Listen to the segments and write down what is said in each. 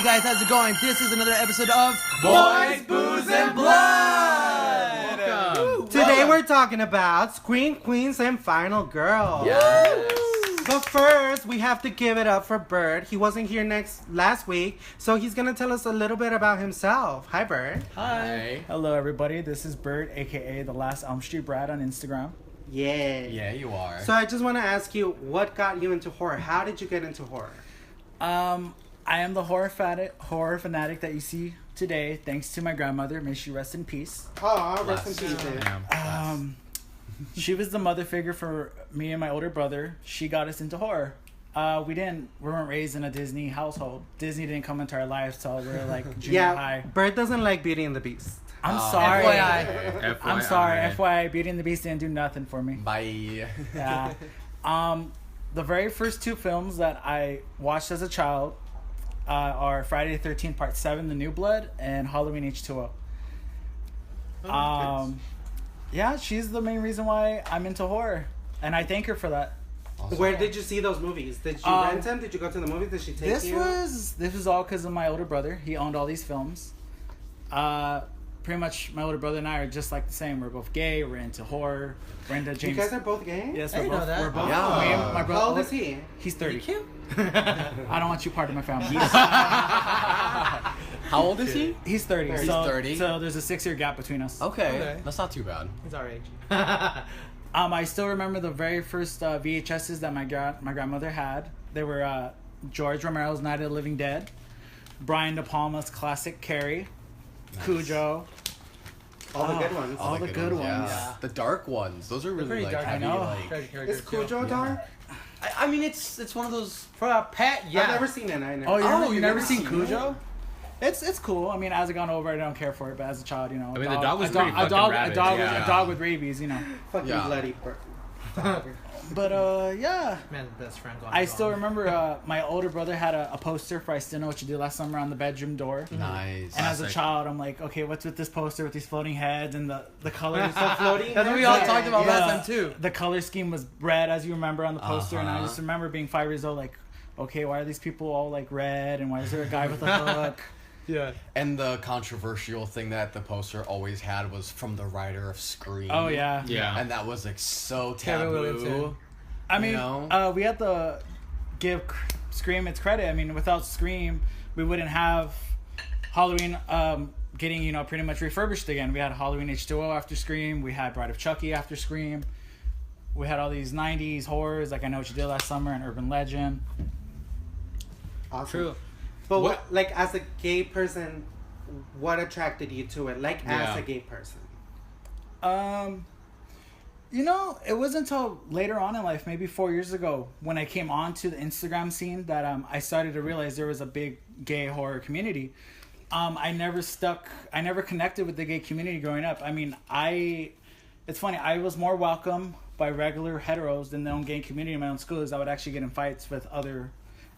guys, how's it going? This is another episode of Boys, Booze, and Blood! Welcome! Today we're talking about Scream Queens and Final Girls. Yes! But first, we have to give it up for Bert. He wasn't here last week, so he's going to tell us a little bit about himself. Hi, Bert. Hi. Hello, everybody. This is Bert, a.k.a. the Last Elm Street Brad on Instagram. Yeah. Yeah, you are. So I just want to ask you, what got you into horror? How did you get into horror? I am the horror fanatic that you see today, thanks to my grandmother. May she rest in peace. Oh, rest in peace. She was the mother figure for me and my older brother. She got us into horror. We weren't raised in a Disney household. Disney didn't come into our lives till we were like junior high. Bert doesn't like Beauty and the Beast. I'm sorry. FYI. I'm sorry. FYI, Beauty and the Beast didn't do nothing for me. Bye. Yeah. The very first two films that I watched as a child are Friday the 13th Part 7, The New Blood, and Halloween H2O. Yeah, she's the main reason why I'm into horror, and I thank her for that. Awesome. Where did you see those movies? Did you rent them? Did you go to the movies? Did she take you? This was all because of my older brother. He owned all these films. Pretty much, my older brother and I are just like the same. We're both gay. We're into horror. We're into James. You guys are both gay? Yes, I we're didn't both. know that. We're both. Yeah. My brother, How old is he? He's 30. Cute. I don't want you part of my family. How old is he? He's 30. He's so, 30? So there's a 6-year gap between us. Okay. That's not too bad. He's our age. I still remember the very first VHSs that my grandmother had. They were George Romero's Night of the Living Dead, Brian De Palma's classic Carrie, Nice. Cujo. All the good ones. All the good ones. Yeah. The dark ones. Those are really pretty like dark. heavy, I know. like. Is Cujo dark? I mean, it's one of those. For a pet, yeah. I've never seen it. You never seen seen Cujo? It's cool. I mean, as I gone over, I don't care for it, but as a child, you know. I mean, the dog was pretty fucking rabid. A dog with rabies, you know. Fucking Yeah. bloody But yeah. Man, best friend gone I still wrong. remember my older brother had a poster for I Still Know What You Did Last Summer on the bedroom door. Nice. And as a child, I'm like, okay, what's with this poster with these floating heads and the colors? floating. That's what we all heads? talked about last time too. The color scheme was red, as you remember on the poster, and I Uh-huh. just remember being 5 years old, like, okay, why are these people all like red, and why is there a guy with a hook? Yeah. And the controversial thing that the poster always had was from the writer of Scream. Oh yeah, Yeah. And that was like so Kevin taboo. Williamson. I mean, You know? we had to give Scream its credit. I mean, without Scream, we wouldn't have Halloween getting pretty much refurbished again. We had Halloween H2O after Scream. We had Bride of Chucky after Scream. We had all these 90s horrors, like I Know What You Did Last Summer and Urban Legend. Awesome. True. But What- like, as a gay person, what attracted you to it? Like, as Yeah. a gay person. It wasn't until later on in life, maybe 4 years ago, when I came onto the Instagram scene that I started to realize there was a big gay horror community. I never connected with the gay community growing up. I mean, it's funny, I was more welcome by regular heteros than the own gay community in my own schools. I would actually get in fights with other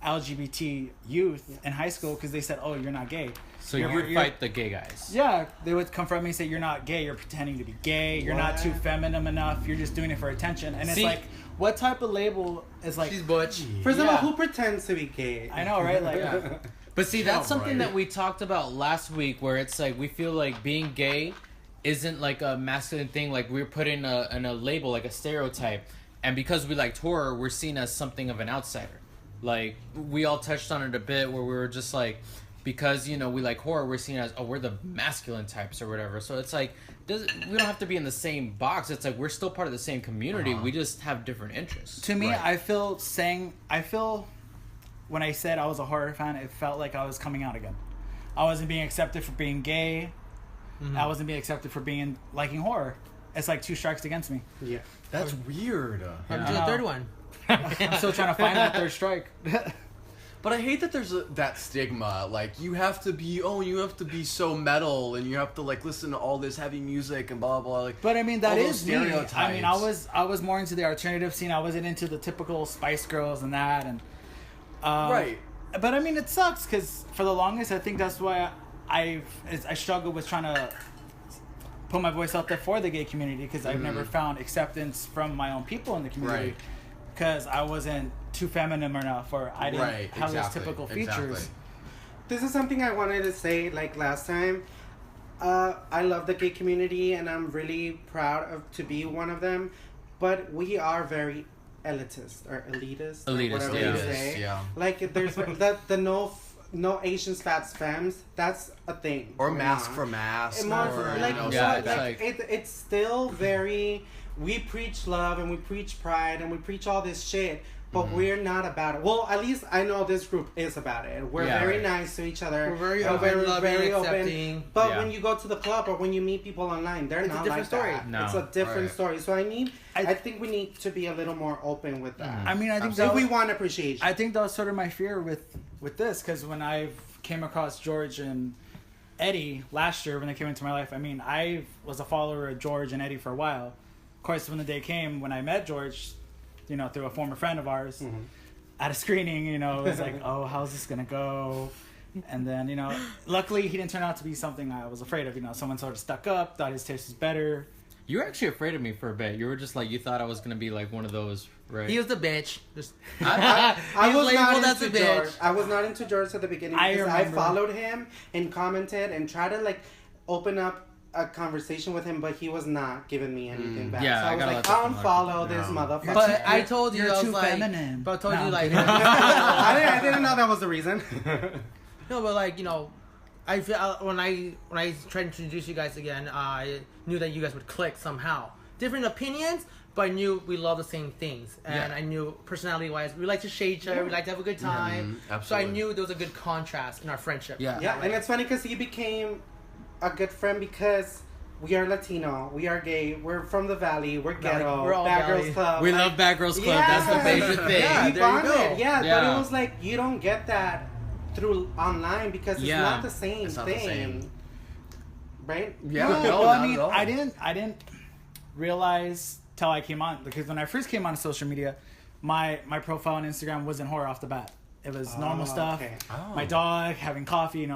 LGBT youth in high school because they said, oh, you're not gay. So You're- you fight the gay guys. Yeah, they would confront me and say, you're not gay, you're pretending to be gay, you're not too feminine enough, you're just doing it for attention. And it's See- like, what type of label is like... She's butch. First of all, Yeah. who pretends to be gay? I know, right? Like, But see, that's Yeah, something right. that we talked about last week, where it's like we feel like being gay isn't like a masculine thing. Like we're put in a label, like a stereotype, and because we liked horror, we're seen as something of an outsider. Like we all touched on it a bit, where we were just like, because we like horror, we're seen as we're the masculine types or whatever. So it's like we don't have to be in the same box. It's like we're still part of the same community. We just have different interests. to me, Right. I feel when I said I was a horror fan, it felt like I was coming out again. I wasn't being accepted for being gay. I wasn't being accepted for liking horror. It's like 2 strikes against me. Yeah. That's weird. How'd you do Yeah. the third one? I'm still trying to find that 3rd strike. But I hate that there's that stigma. Like, you have to be so metal, and you have to, like, listen to all this heavy music and blah, blah, like... But I mean, that all is those me. I stereotypes. mean, I was more into the alternative scene. I wasn't into the typical Spice Girls and that. And Right. But I mean, it sucks because for the longest, I think that's why I struggle with trying to put my voice out there for the gay community because I've never found acceptance from my own people in the community. Right. Because I wasn't too feminine enough, or I didn't Right, have those exactly, typical exactly. features. this is something I wanted to say like last time. I love the gay community and I'm really proud to be one of them, but we are very elitist or elitist, or whatever you say. Yeah. Like there's the no Asians fats femmes, that's a thing. Or mask for mask. It's still very, we preach love and we preach pride and we preach all this shit, but we're not about it. Well, at least I know this group is about it. We're very nice to each other. We're very open, loving, accepting. But when you go to the club or when you meet people online, they're not like that. No. It's a different story. So I think we need to be a little more open with that. I mean, I think if we want appreciation. I think that was sort of my fear with this, because when I came across George and Eddie last year when they came into my life, I mean, I was a follower of George and Eddie for a while. Of course, when the day came when I met George, you know, through a former friend of ours, at a screening, you know, it was like, oh, how's this gonna go? And then, you know, luckily he didn't turn out to be something I was afraid of. You know, someone sort of stuck up, thought his taste was better. You were actually afraid of me for a bit. You were just like, you thought I was gonna be like one of those, right? He was the bitch. I was labeled not as a into bitch. George. I was not into George at the beginning because I followed him and commented and tried to like open up a conversation with him, but he was not giving me anything back. Yeah, so I was like, unfollow this motherfucker. But I told you, You're I was too like, feminine. but I told you like, I didn't know that was the reason. no, but like, you know, I feel when I tried to introduce you guys again, I knew that you guys would click somehow. Different opinions, but I knew we love the same things, and I knew personality-wise, we like to shade each other, we like to have a good time. So I knew there was a good contrast in our friendship. Yeah, and it's funny because he became a good friend because we are Latino, we are gay, we're from the valley, we're ghetto, we're all Bad valley. Girls Club. We love Bad Girls Club. That's the major thing. Yeah, we there you go. bonded. Yeah, Yeah. but it was like you don't get that through online because it's not the same It's not thing. the same. Right? Yeah. No, No, well, not I mean, at all. I didn't realize till I came on, because when I first came on social media, my profile on Instagram wasn't horror off the bat. It was normal stuff. Okay. My dog having coffee,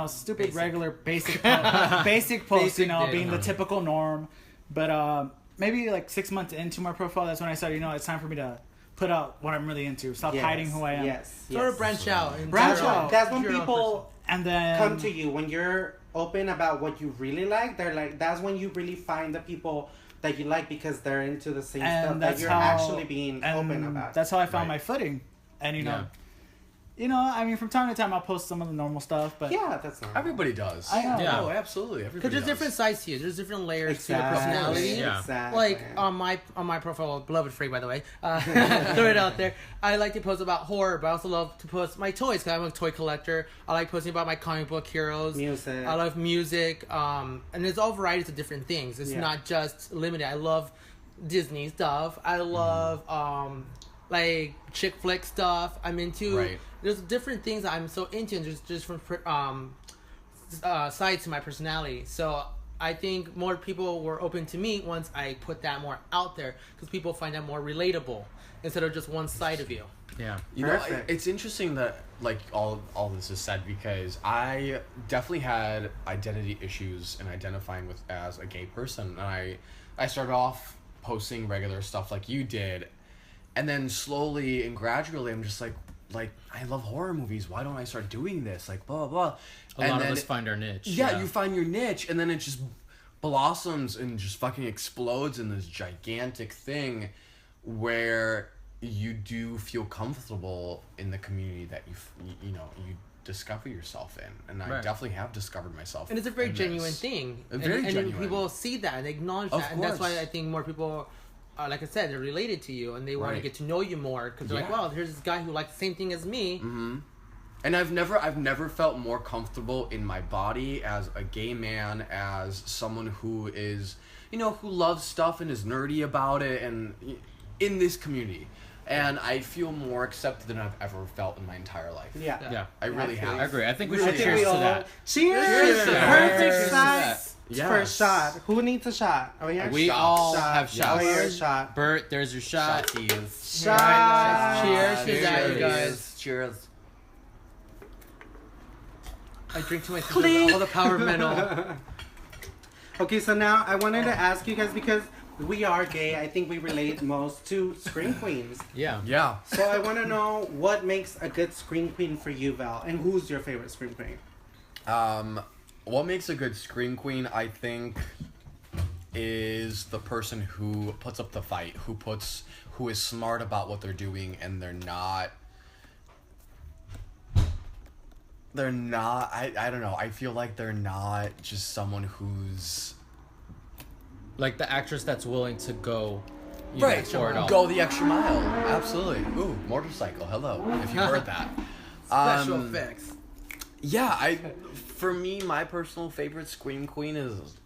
stupid regular basic posts, Basic being the typical norm. But maybe like 6 months into my profile, that's when I started, it's time for me to put out what I'm really into. Stop hiding who I am. Yes. Sort of branch out. and Branch figure out. That's when your own people And then come to you. When you're open about what you really like, they're like, that's when you really find the people that you like because they're into the same stuff that you're actually being open about. That's how I found my footing. And I mean, from time to time I'll post some of the normal stuff, but yeah, that's not. Everybody does. I know. Yeah. Oh, absolutely. Everybody Because there's does. different sides to you. There's different layers to your Exactly. personality. Yeah. Exactly. Like on my profile, beloved free by the way. Throw it out there. I like to post about horror, but I also love to post my toys because I'm a toy collector. I like posting about my comic book heroes. Music. I love music. And there's all varieties of different things. It's not just limited. I love Disney stuff. I love like chick flick stuff. I'm into. Right. There's different things that I'm so into, and there's different sides to my personality. So I think more people were open to me once I put that more out there, because people find that more relatable instead of just one side of you. Yeah. Perfect. It's interesting that like all this is said, because I definitely had identity issues in identifying with as a gay person, and I started off posting regular stuff like you did, and then slowly and gradually I'm just like I love horror movies, why don't I start doing this, like blah blah blah. A lot of us find our niche. Yeah, you find your niche, and then it just blossoms and just fucking explodes in this gigantic thing where you do feel comfortable in the community that you discover yourself in, and I definitely have discovered myself. And it's a very in genuine this. thing. Very and genuine. people see that and they acknowledge Of that, and that's why course. I think more people, like I said, they're related to you and they want to Right. get to know you more because they're like, Yeah. wow, here's this guy who likes the same thing as me. Mm-hmm. And I've never felt more comfortable in my body as a gay man, as someone who is, who loves stuff and is nerdy about it, and in this community. And I feel more accepted than I've ever felt in my entire life. Yeah. I really have. I agree. I think we I should think cheers we to all- that. Cheers! Cheers. Perfect Cheers to shot that. Yes. for a shot. Who needs a shot? Oh yeah. We Shots. all Shot. have Oh, shots. yeah, shot. Bert, there's your shot. Shotties. Shot. Cheers to that, you guys. Cheers. I drink too much all the power mental. Okay, so now I wanted to ask you guys, because we are gay. I think we relate most to scream queens. Yeah. Yeah. So I want to know what makes a good scream queen for you, Val, and who's your favorite scream queen? What makes a good scream queen, I think, is the person who puts up the fight, who is smart about what they're doing, and they're not, I don't know, I feel like they're not just someone who's... Like the actress that's willing to go, you Right, know, for it all. go the extra mile. Absolutely. Ooh, motorcycle, hello, if you heard that. Special effects. Yeah, for me, my personal favorite scream queen is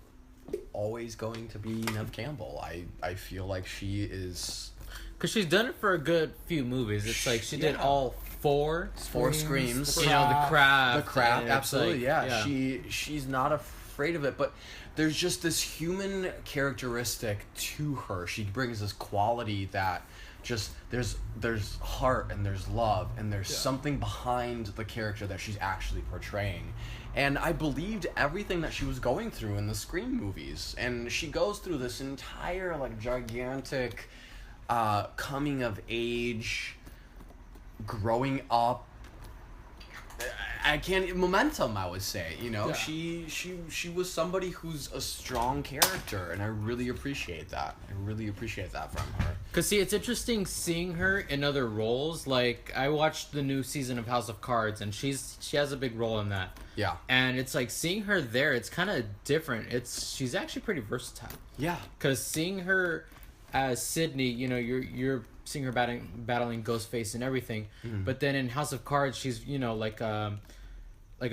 always going to be Neve Campbell. I feel like she is... Because she's done it for a good few movies. It's like she did all four Screams. You know, The Craft. The Craft, and it's absolutely, like, yeah. She's not afraid of it, but there's just this human characteristic to her. She brings this quality that just there's heart and there's love and there's something behind the character that she's actually portraying. And I believed everything that she was going through in the Scream movies. And she goes through this entire like gigantic coming of age, growing up. Momentum, I would say, you know. Yeah. She was somebody who's a strong character, and I really appreciate that. I really appreciate that from her. Because, see, it's interesting seeing her in other roles. Like, I watched the new season of House of Cards, and she has a big role in that. Yeah. And it's like, seeing her there, it's kind of different. She's actually pretty versatile. Yeah. Because seeing her as Sydney, you know, you're seeing her battling Ghostface and everything. Mm. But then in House of Cards, she's, you know, like a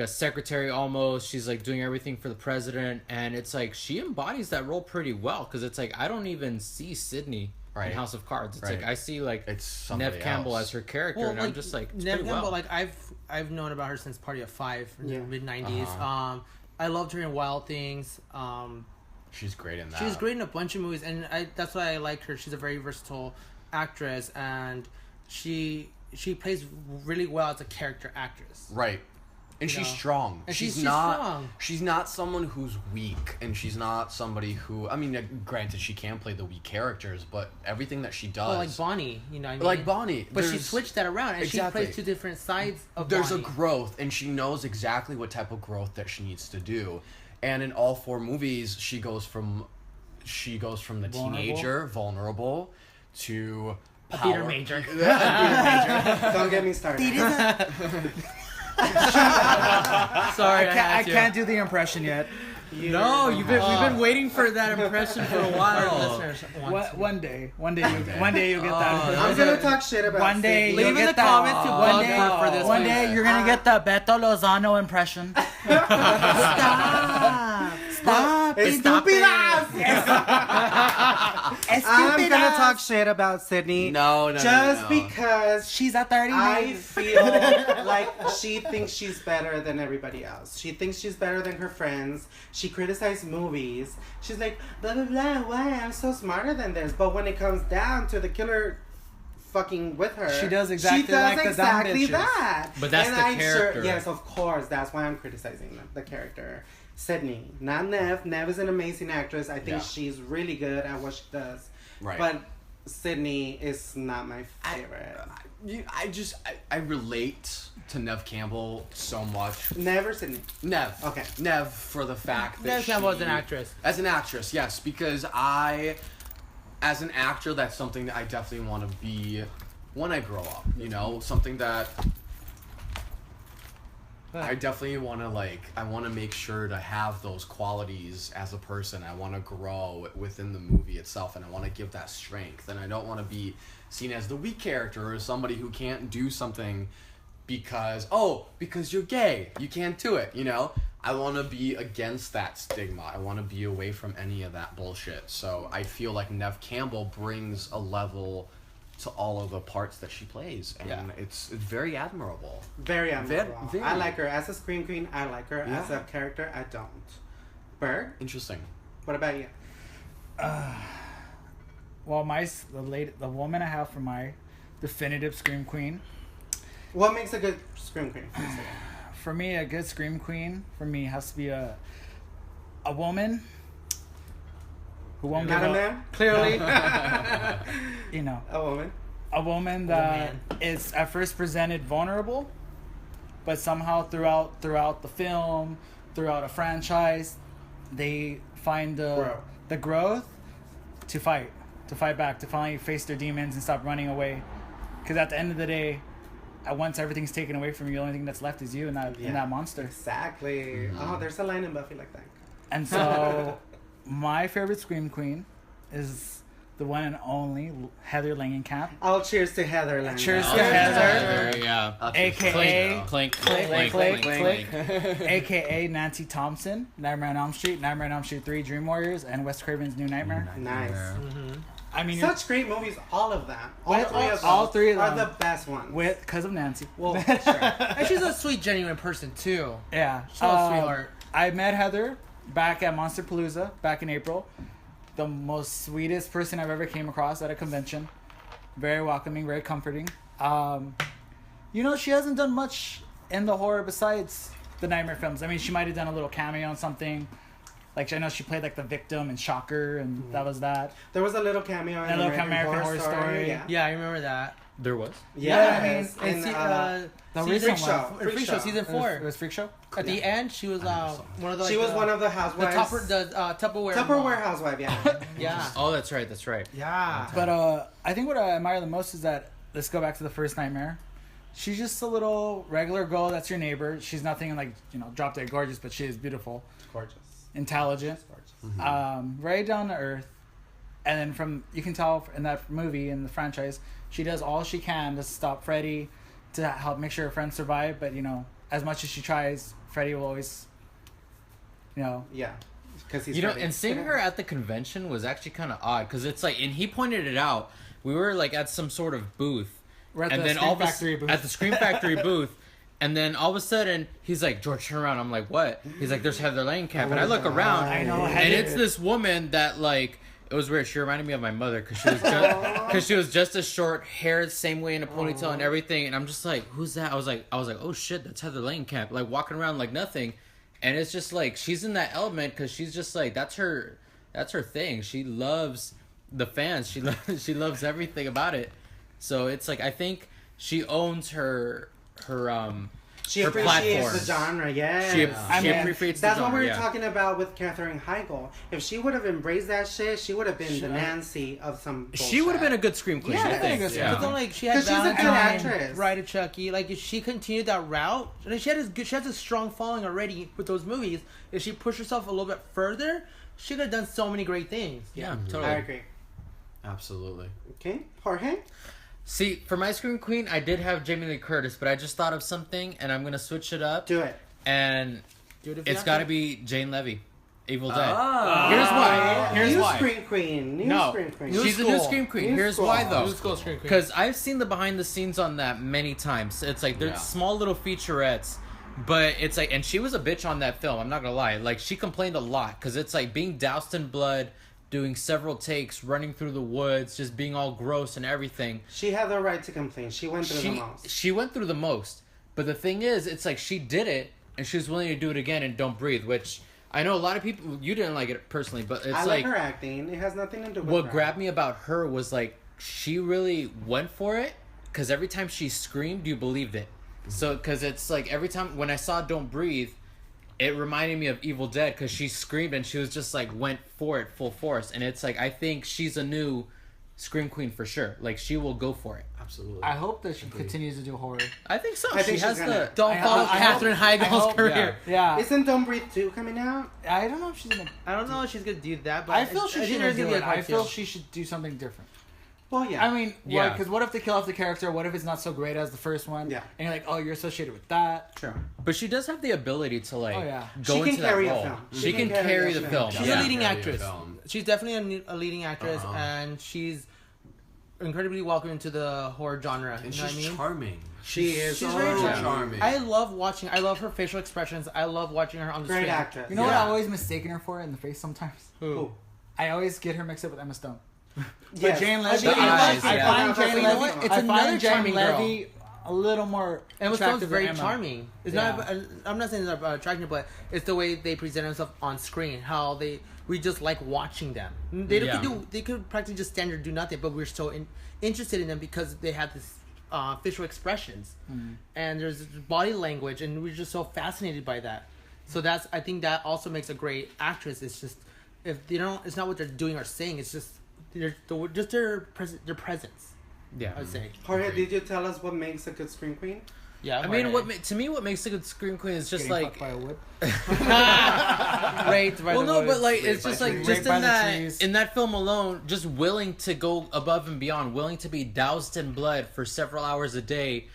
secretary almost. She's like doing everything for the president, and it's like she embodies that role pretty well. Because it's like I don't even see Sydney in House of Cards. It's like I see like it's Neve Campbell else as her character, and I'm just like Neve Campbell. Like I've known about her since Party of Five in the mid '90s. I loved her in Wild Things. She's great in that. She's great in a bunch of movies, and that's why I like her. She's a very versatile actress, and she plays really well as a character actress. Right. And she's strong. And she's not strong. She's not someone who's weak, and she's not somebody who, I mean, granted she can play the weak characters, but everything that she does, like Bonnie, you know what I mean? Like Bonnie. But she switched that around, and she plays two different sides of Bonnie. There's a growth, and she knows exactly what type of growth that she needs to do. And in all four movies, she goes from the teenager, vulnerable, to a theater major. Don't get me started. Sorry, I can't do the impression yet. We've been waiting for that impression for a while. One day you'll get that. I'm gonna talk shit about. One day, leave in the comments to bug her for this. One day you're gonna get the Beto Lozano impression. Stop, Estúpidas! I'm gonna talk shit about Sydney. No. Just because she's a 30. I feel like she thinks she's better than everybody else. She thinks she's better than her friends. She criticizes movies. She's like, blah, blah, blah, why? I'm so smarter than this. But when it comes down to the killer fucking with her, she does exactly that. But that's the character. Sure, yes, of course. That's why I'm criticizing the character. Sydney, not Neve. Neve is an amazing actress. I think she's really good at what she does. Right. But Sydney is not my favorite. I relate to Neve Campbell so much. Never Sydney. Neve. Okay. Neve for the fact that Neve Campbell as an actress. As an actress, yes, because as an actor, that's something that I definitely want to be when I grow up. You know, something that I definitely want to I want to make sure to have those qualities as a person. I want to grow within the movie itself, and I want to give that strength. And I don't want to be seen as the weak character or somebody who can't do something because you're gay, you can't do it, you know? I want to be against that stigma. I want to be away from any of that bullshit. So I feel like Neve Campbell brings a level to all of the parts that she plays, and it's very admirable. Very admirable. Very. I like her as a scream queen. I like her as a character. I don't. Bert? Interesting. What about you? Well, the woman I have for my definitive scream queen. What makes a good scream queen? For me, a good scream queen has to be a woman who won't Not give a up. man? Clearly. You know, A woman? a woman that is at first presented vulnerable, but somehow throughout the film, throughout a franchise, they find the growth to fight back, to finally face their demons and stop running away. Because at the end of the day, once everything's taken away from you, the only thing that's left is you and that monster. Exactly. Oh, there's a line in Buffy like that. And so, my favorite Scream Queen is the one and only Heather Langenkamp. Oh, cheers to Heather Langenkamp. Cheers to Heather, Heather. yeah. AKA Clink, Click. AKA Nancy Thompson, Nightmare on Elm Street, Nightmare on Elm Street 3, Dream Warriors, and Wes Craven's New Nightmare. Nice. I mean, Such great movies, all of them. all three of are them the best ones. because of Nancy. Well, sure. And she's a sweet, genuine person, too. Yeah. She's a sweetheart. I met Heather back at Monster Palooza back in April. The most sweetest person I've ever came across at a convention. Very welcoming, very comforting. You know, she hasn't done much in the horror besides the Nightmare films. I mean, she might have done a little cameo on something. Like, I know she played, like, the victim in Shocker, and that was that. There was a little cameo in American Horror Story. Yeah. Yeah, I remember that. There was? Yes. And in, see, the season recent Freak Show. one. Freak Show, season 4. It was Freak Show? At the end, she was one of the. she was one of the housewives. Tupperware. Tupperware housewife, yeah. Yeah. Oh, that's right. Yeah. But I think what I admire the most is that, let's go back to the first Nightmare. She's just a little regular girl that's your neighbor. She's nothing like, drop dead gorgeous, but she is beautiful. Gorgeous. Intelligent. Very down to earth. And then you can tell in that movie, in the franchise, she does all she can to stop Freddy, to help make sure her friends survive. But, as much as she tries, Freddy will always, Yeah. Because he's and seeing her at the convention was actually kind of odd. Because it's like, and he pointed it out. We were like at some sort of booth. We're at and the then Scream all Factory booth. At the Scream Factory booth. And then all of a sudden, he's like, George, turn around. I'm like, what? He's like, there's Heather Langenkamp. And I look around. I know, and it's this woman that, like, it was weird. She reminded me of my mother because she was just as short, hair same way in a ponytail and everything. And I'm just like, who's that? I was like, oh shit, that's Heather Langenkamp. Like walking around like nothing. And it's just like, she's in that element because she's just like, that's her thing. She loves the fans. She loves everything about it. So it's like, I think she owns her She her appreciates platform. the genre, yes. She mean, appreciates the that's genre, what we were yeah. talking about with Katherine Heigl. If she would have embraced that shit, she would have been the Nancy of some bullshit. She would have been a good scream queen. Yeah, I think. good Yeah. It's not like she had 'Cause she's a good Valentine, actress. Bride of Chucky. Like if she continued that route, and she has a strong following already with those movies. If she pushed herself a little bit further, she could have done so many great things. Yeah, I totally. agree. Absolutely. Okay, Jorge? See, for my scream queen, I did have Jamie Lee Curtis, but I just thought of something, and I'm gonna switch it up. Do it. And Dude, if you it's have got to to- be Jane Levy, Evil Dead. Ah. Here's why. Here's New why. Scream Queen. No, Scream Queen. she's a new scream queen. New Here's school. why though. New school scream queen. Because I've seen the behind the scenes on that many times. It's like there's Yeah. small little featurettes, but it's like, and she was a bitch on that film. I'm not gonna lie. Like she complained a lot because it's like being doused in blood, doing several takes, running through the woods, just being all gross and everything. She had the right to complain. She went through the most. She went through the most. But the thing is, it's like she did it and she was willing to do it again and Don't Breathe, which I know a lot of people, you didn't like it personally, but it's I like her acting. It has nothing to do with what her. grabbed me about her was like she really went for it because every time she screamed, you believed it. So, because it's like every time when I saw Don't Breathe, it reminded me of Evil Dead because she screamed and she was just like went for it full force. And it's like, I think she's a new scream queen for sure. Like she will go for it. Absolutely. I hope that she continues to do horror. I think so. I think she has she's gonna- Don't follow I Katherine hope- Heigl's career. Yeah. Isn't Don't Breathe 2 coming out? I don't know if she's gonna. I don't know if she's gonna do that, but I feel she think should there's do gonna be it. a I part feel two. she should do something different. Well, yeah. I mean, Yeah. because what if they kill off the character? What if it's not so great as the first one? Yeah. And you're like, oh, you're associated with that. Sure. But she does have the ability to like Oh, yeah. go She can into that carry a role. film. She can carry the film. She's Yeah. a leading Carry a actress. film. She's definitely a leading actress, Uh-huh. and she's incredibly welcome into the horror genre. And You know she's what I mean? charming. She is She's so very charming. I love her facial expressions. I love watching her on the Great screen. actress. You know what Yeah. I always mistaken her for in the face sometimes? Who? I always get her mixed up with Emma Stone. Yes. But Jane Levy, The eyes, I yeah. find Jane You know Levy, what? It's I another find Jane charming girl. Levy a little more Emma Stone's attractive very than Emma. charming. It's Yeah. not. I'm not saying it's attractive, but it's the way they present themselves on screen. How they we just like watching them. They could practically just stand there and do nothing, but we're so interested in them because they have this facial expressions, and there's body language, and we're just so fascinated by that. So I think that also makes a great actress. It's just if they don't, it's not what they're doing or saying. It's just their presence. Yeah, I'd say. Jorge, did you tell us what makes a good scream queen? Yeah, I mean, what makes a good scream queen is just Getting like fucked by a wood. Raped by well, the no, woods. but like it's just like just Raped by in the that trees. in that film alone, just willing to go above and beyond, willing to be doused in blood for several hours a day,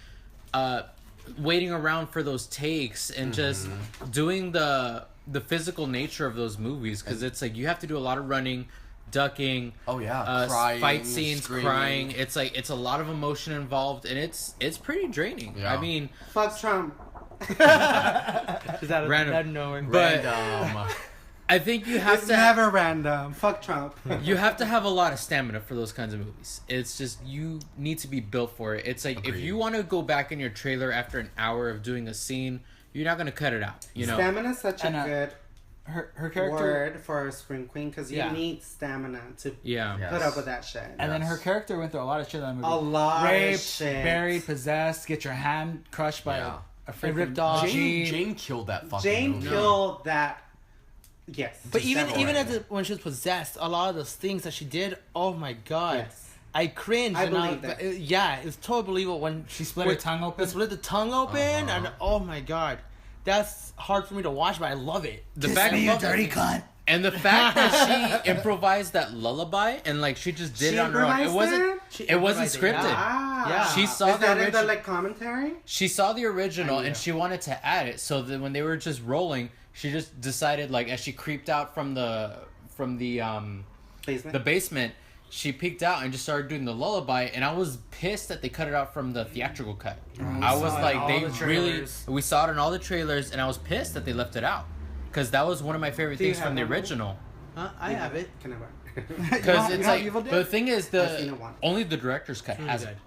waiting around for those takes and just doing the physical nature of those movies, because it's like you have to do a lot of running, ducking, crying, fight scenes, screaming. crying. It's like it's a lot of emotion involved, and it's pretty draining. Yeah. I mean, Fuck Trump. Just out of Random. nowhere. But- Random. I think you have It's to never random. Fuck Trump. you have to have a lot of stamina for those kinds of movies. It's just you need to be built for it. It's like if Agreed. you want to go back in your trailer after an hour of doing a scene, you're not going to cut it out. You know. Stamina is such a And, good Her character, word for a scream queen because you Yeah. need stamina to Yeah. Yeah. put up with that shit. and then her Yes. character went through a lot of shit in that movie. A lot Raped, of shit. buried, possessed, get your hand crushed by Yeah. a freaking ripped off. Jane killed that fucking Jane movie. killed that. Yes. But even separate. when she was possessed, a lot of those things that she did, oh my god, Yes. I cringed. I and believe but that. yeah, it's totally believable when She split her tongue open. Split the tongue open, and oh my god, that's hard for me to watch, but I love it. The fact you dirty cunt. and the fact that she improvised that lullaby and like she just did She it on her own. It improvised wasn't. She It wasn't improvised it, scripted. Ah. Yeah. She saw Is the that in the original. like commentary? She saw the original I and know. she wanted to add it. So that when they were just rolling, she just decided like as she creeped out from the Basement. basement, she peeked out and just started doing the lullaby, and I was pissed that they cut it out from the theatrical cut. I was saw it in like, all they the really, trailers. we saw it in all the trailers, and I was pissed that they left it out, because that was one of my favorite Do you things from have the one? original. I have it. Can I buy? Because You it's know like, Evil but Dead? the thing is, I've seen it once. only the director's cut Really has good. it.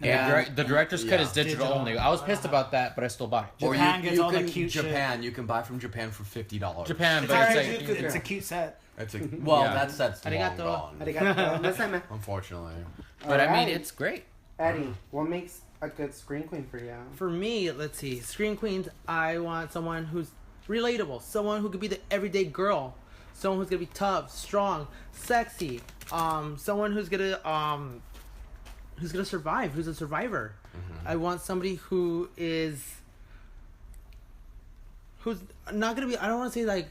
Yeah. The director's cut is digital, Digital. only. I was pissed about that, but I still bought it. Or Japan gets all the cute shit. Japan. You can buy from Japan for $50. Japan, It's but it's alright, like, you could- It's a cute set. That's well, Yeah. that's long Arigato. gone. Arigato. Masaima. Unfortunately. but I mean, Alright. it's great. Eddie, what makes a good screen queen for you? For me, let's see, screen queens. I want someone who's relatable, someone who could be the everyday girl, someone who's gonna be tough, strong, sexy, someone who's gonna survive, who's a survivor. I want somebody who's not gonna be. I don't want to say like,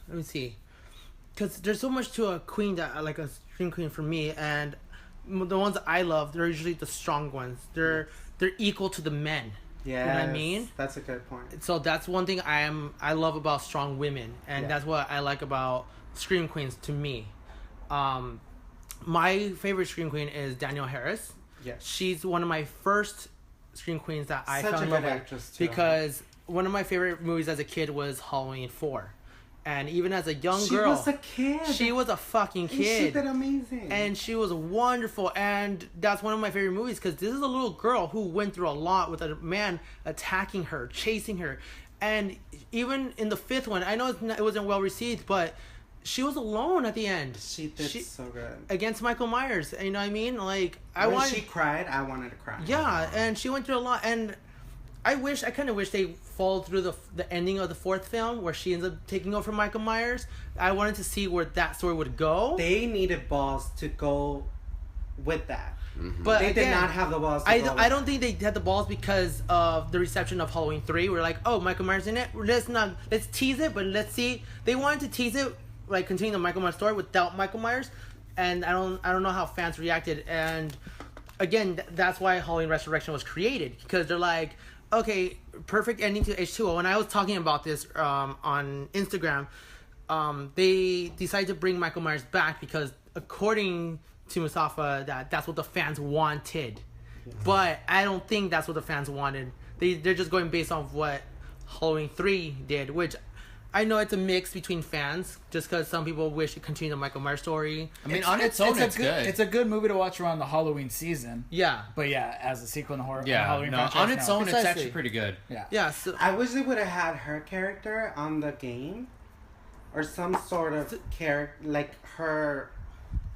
let me see, because there's so much to a queen that like a screen queen for me, and the ones that I love, they're usually the strong ones. They're equal to the men. Yeah, You know what I mean? That's a good point. So that's one thing I love about strong women, and Yeah. that's what I like about scream queens to me. My favorite scream queen is Danielle Harris. Yes. She's one of my first scream queens that I Such fell a in good love with actress, too. because one of my favorite movies as a kid was Halloween 4, and even as a young She girl, was a kid. she was a fucking And she kid. did amazing. And she was wonderful, and that's one of my favorite movies because this is a little girl who went through a lot with a man attacking her, chasing her, and even in the fifth one, I know it wasn't well received, but she was alone at the end. she did so good. Against Michael Myers. You know what I mean? Like When she cried, I wanted to cry. yeah, and she went through a lot, and I kind of wish they followed through the ending of the fourth film where she ends up taking over Michael Myers. I wanted to see where that story would go. They needed balls to go with that. But They did again, not have the balls to I go don't, with I don't think they had the balls because of the reception of Halloween 3. We're like, oh, Michael Myers in it. Let's tease it, but let's see. They wanted to tease it, like continue the Michael Myers story without Michael Myers, and I don't know how fans reacted. And again, that's why Halloween Resurrection was created, because they're like, okay, perfect ending to H2O. And I was talking about this on Instagram. They decided to bring Michael Myers back because according to Mustafa, that's what the fans wanted. But I don't think that's what the fans wanted. They're just going based off what Halloween 3 did, which I know it's a mix between fans, just because some people wish to continue the Michael Myers story. I mean, on its own, it's good. It's a good movie to watch around the Halloween season. Yeah. But yeah, as a sequel in the horror, Yeah, Halloween no, franchise, on its no. own, it's Precisely. actually pretty good. Yeah. Yeah, so I wish they would have had her character on the game. or some sort of character, like her,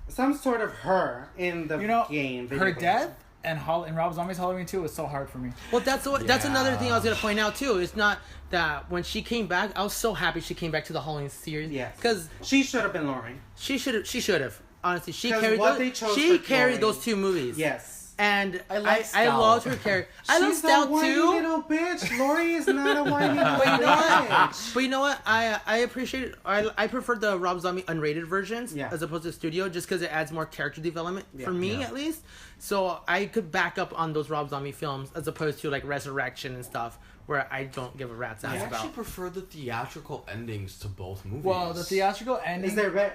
some sort of her in the game. Her death and Rob Zombie's Halloween 2 was so hard for me. Well, that's another thing I was gonna point out too. It's not that when she came back, I was so happy she came back to the Halloween series. Yes, because she should have been Laurie. She should have. Honestly, she 'Cause carried. what they chose She for carried Chloe. those two movies. Yes. And I I loved her character. I love She's a Stout whiny too. little bitch. Laurie is not a whiny little But you know what? bitch. But you know what? I appreciate. I prefer the Rob Zombie unrated versions as opposed to studio, just because it adds more character development for me at least. So I could back up on those Rob Zombie films as opposed to like Resurrection and stuff, where I don't give a rat's ass I about. actually prefer the theatrical endings to both movies. Well, the theatrical ending.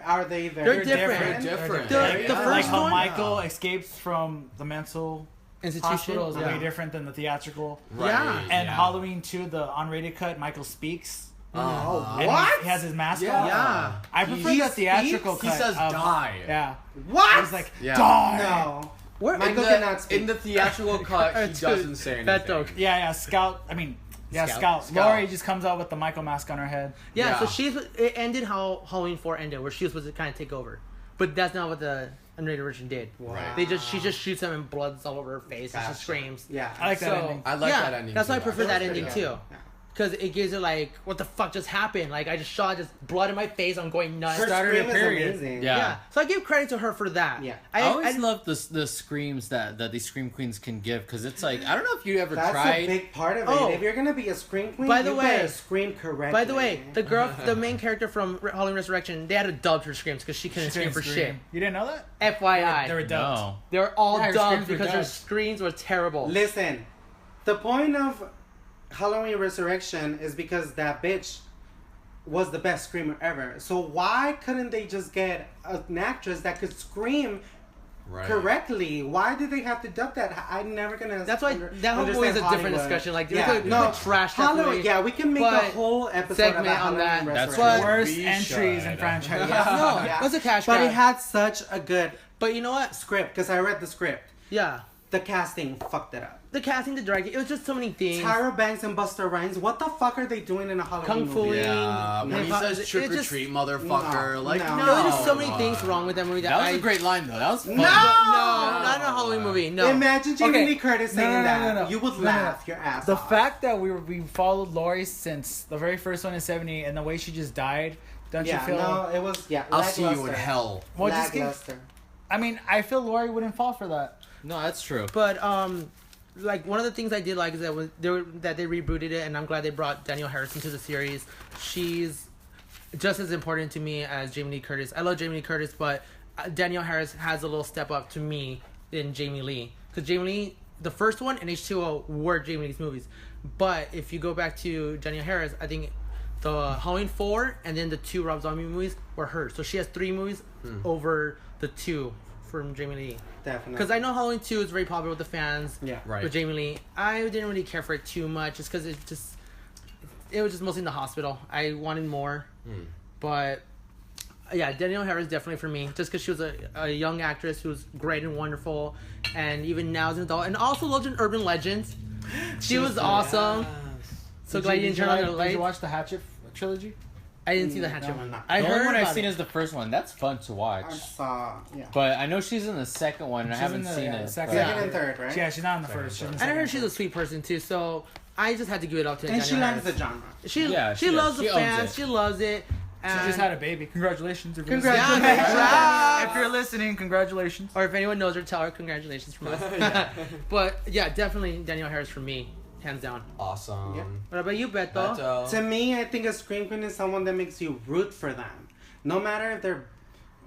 Are they very They're different. They're different. The like first how one- Michael escapes from the mental Institution hospital is way different than the theatrical. Right, Yeah. And Halloween 2, the unrated cut, Michael speaks. Oh, And what? He has his mask Yeah. on. Yeah. I prefer He the theatrical speaks? cut. He says die. Yeah. What? He's like, Yeah. die! No. Where- Michael cannot speak. In the theatrical cut, he doesn't say That anything. dog. Yeah, Scout. Scout. Scout. Laurie just comes out with the Michael mask on her head. Yeah, so Yeah. it ended how Halloween 4 ended, where she was supposed to kind of take over. But that's not what the unrated version did. Wow. She just shoots him and blood's all over her face and Gotcha. she screams. Yeah. I like that ending. I like that ending. That's why I too, prefer that ending Yeah. too. Yeah. Because it gives her like, what the fuck just happened? Like I just shot just blood in my face. I'm going nuts. Her Started scream a is period. amazing. Yeah. Yeah. So I give credit to her for that. Yeah. I always love the screams that these scream queens can give, because it's like, I don't know if you ever That's tried. a big part of it. Oh. If you're gonna be a scream queen, By the you way- better scream correctly. By the way, the main character from Halloween Resurrection, they had to dub her screams because she couldn't scream for shit. You didn't know that? FYI. They were dubbed. No. They were all Yeah, her dubbed screams were because her dubbed. screams were terrible. Listen, the point of Halloween Resurrection is because that bitch was the best screamer ever. So why couldn't they just get an actress that could scream Right. correctly? Why did they have to dub that? I'm never gonna. That's why that whole movie is a different discussion. Like, we could trash that Halloween. movie, Yeah, we can make a but whole episode segment about on that. Halloween That's Resurrection. what- Worst We entries should. in franchise. No, it was a cash But grab. it had such a good But you know what? script because I read the script. Yeah. The casting fucked it up. The casting, the directing, it was just so many things. Tyra Banks and Busta Rhymes, what the fuck are they doing in a Halloween Kung Fu movie? Yeah, when he No, says it trick or just- treat, motherfucker, No, like no. There were just so many things wrong with that movie. That was I, a great line, though. That was fun. No! No, not in a Halloween movie. No. Imagine Jamie Okay. Lee Curtis No, saying no, no, that. no, no. You would No, no, laugh no. your ass The off. fact that we followed Laurie since the very first one in 70 and the way she just died, don't Yeah, you feel? no, it was, yeah, I'll see you in lackluster. hell. Well, just give- Lackluster. I mean, I feel Laurie wouldn't fall for that. No, that's true. But like one of the things I did like is that they rebooted it, and I'm glad they brought Danielle Harris into the series. She's just as important to me as Jamie Lee Curtis. I love Jamie Lee Curtis, but Danielle Harris has a little step up to me than Jamie Lee, because Jamie Lee, the first one and H2O were Jamie Lee's movies. But if you go back to Danielle Harris, I think the Halloween 4 and then the 2 Rob Zombie movies were hers. So she has 3 movies over the 2 from Jamie Lee. Definitely. Because I know Halloween 2 is very popular with the fans. Yeah. Right. With Jamie Lee. I didn't really care for it too much just because it was just mostly in the hospital. I wanted more. But yeah, Danielle Harris definitely for me. Just because she was a young actress who was great and wonderful. And even now as an adult. And also loved in Urban Legends. She was awesome. So glad you didn't turn on the Did lights. you watch the Hatchet trilogy? I didn't see the Hatchet No, one. no. I The heard only one I've about seen it. is the first one. That's fun to watch. I saw, yeah. But I know she's in the second one, and I She's haven't in the- seen yeah, it. second- but- Second and third, right? Yeah, she's not in the first. She's in the And I second. heard she's a sweet person too. So I just had to give it up to And Danielle she likes Harris. the genre. Yeah, She she loves does. the She owns fans. it. She loves it. She And just had a baby. Congratulations. if you're Congratulations. listening. Yeah, If you're listening, congratulations. or if anyone knows her, tell her congratulations from us. But yeah, definitely Danielle Harris for me, hands down. Awesome. Yep. What about you, Beto? Beto. To me, I think a scream queen is someone that makes you root for them. No matter if they're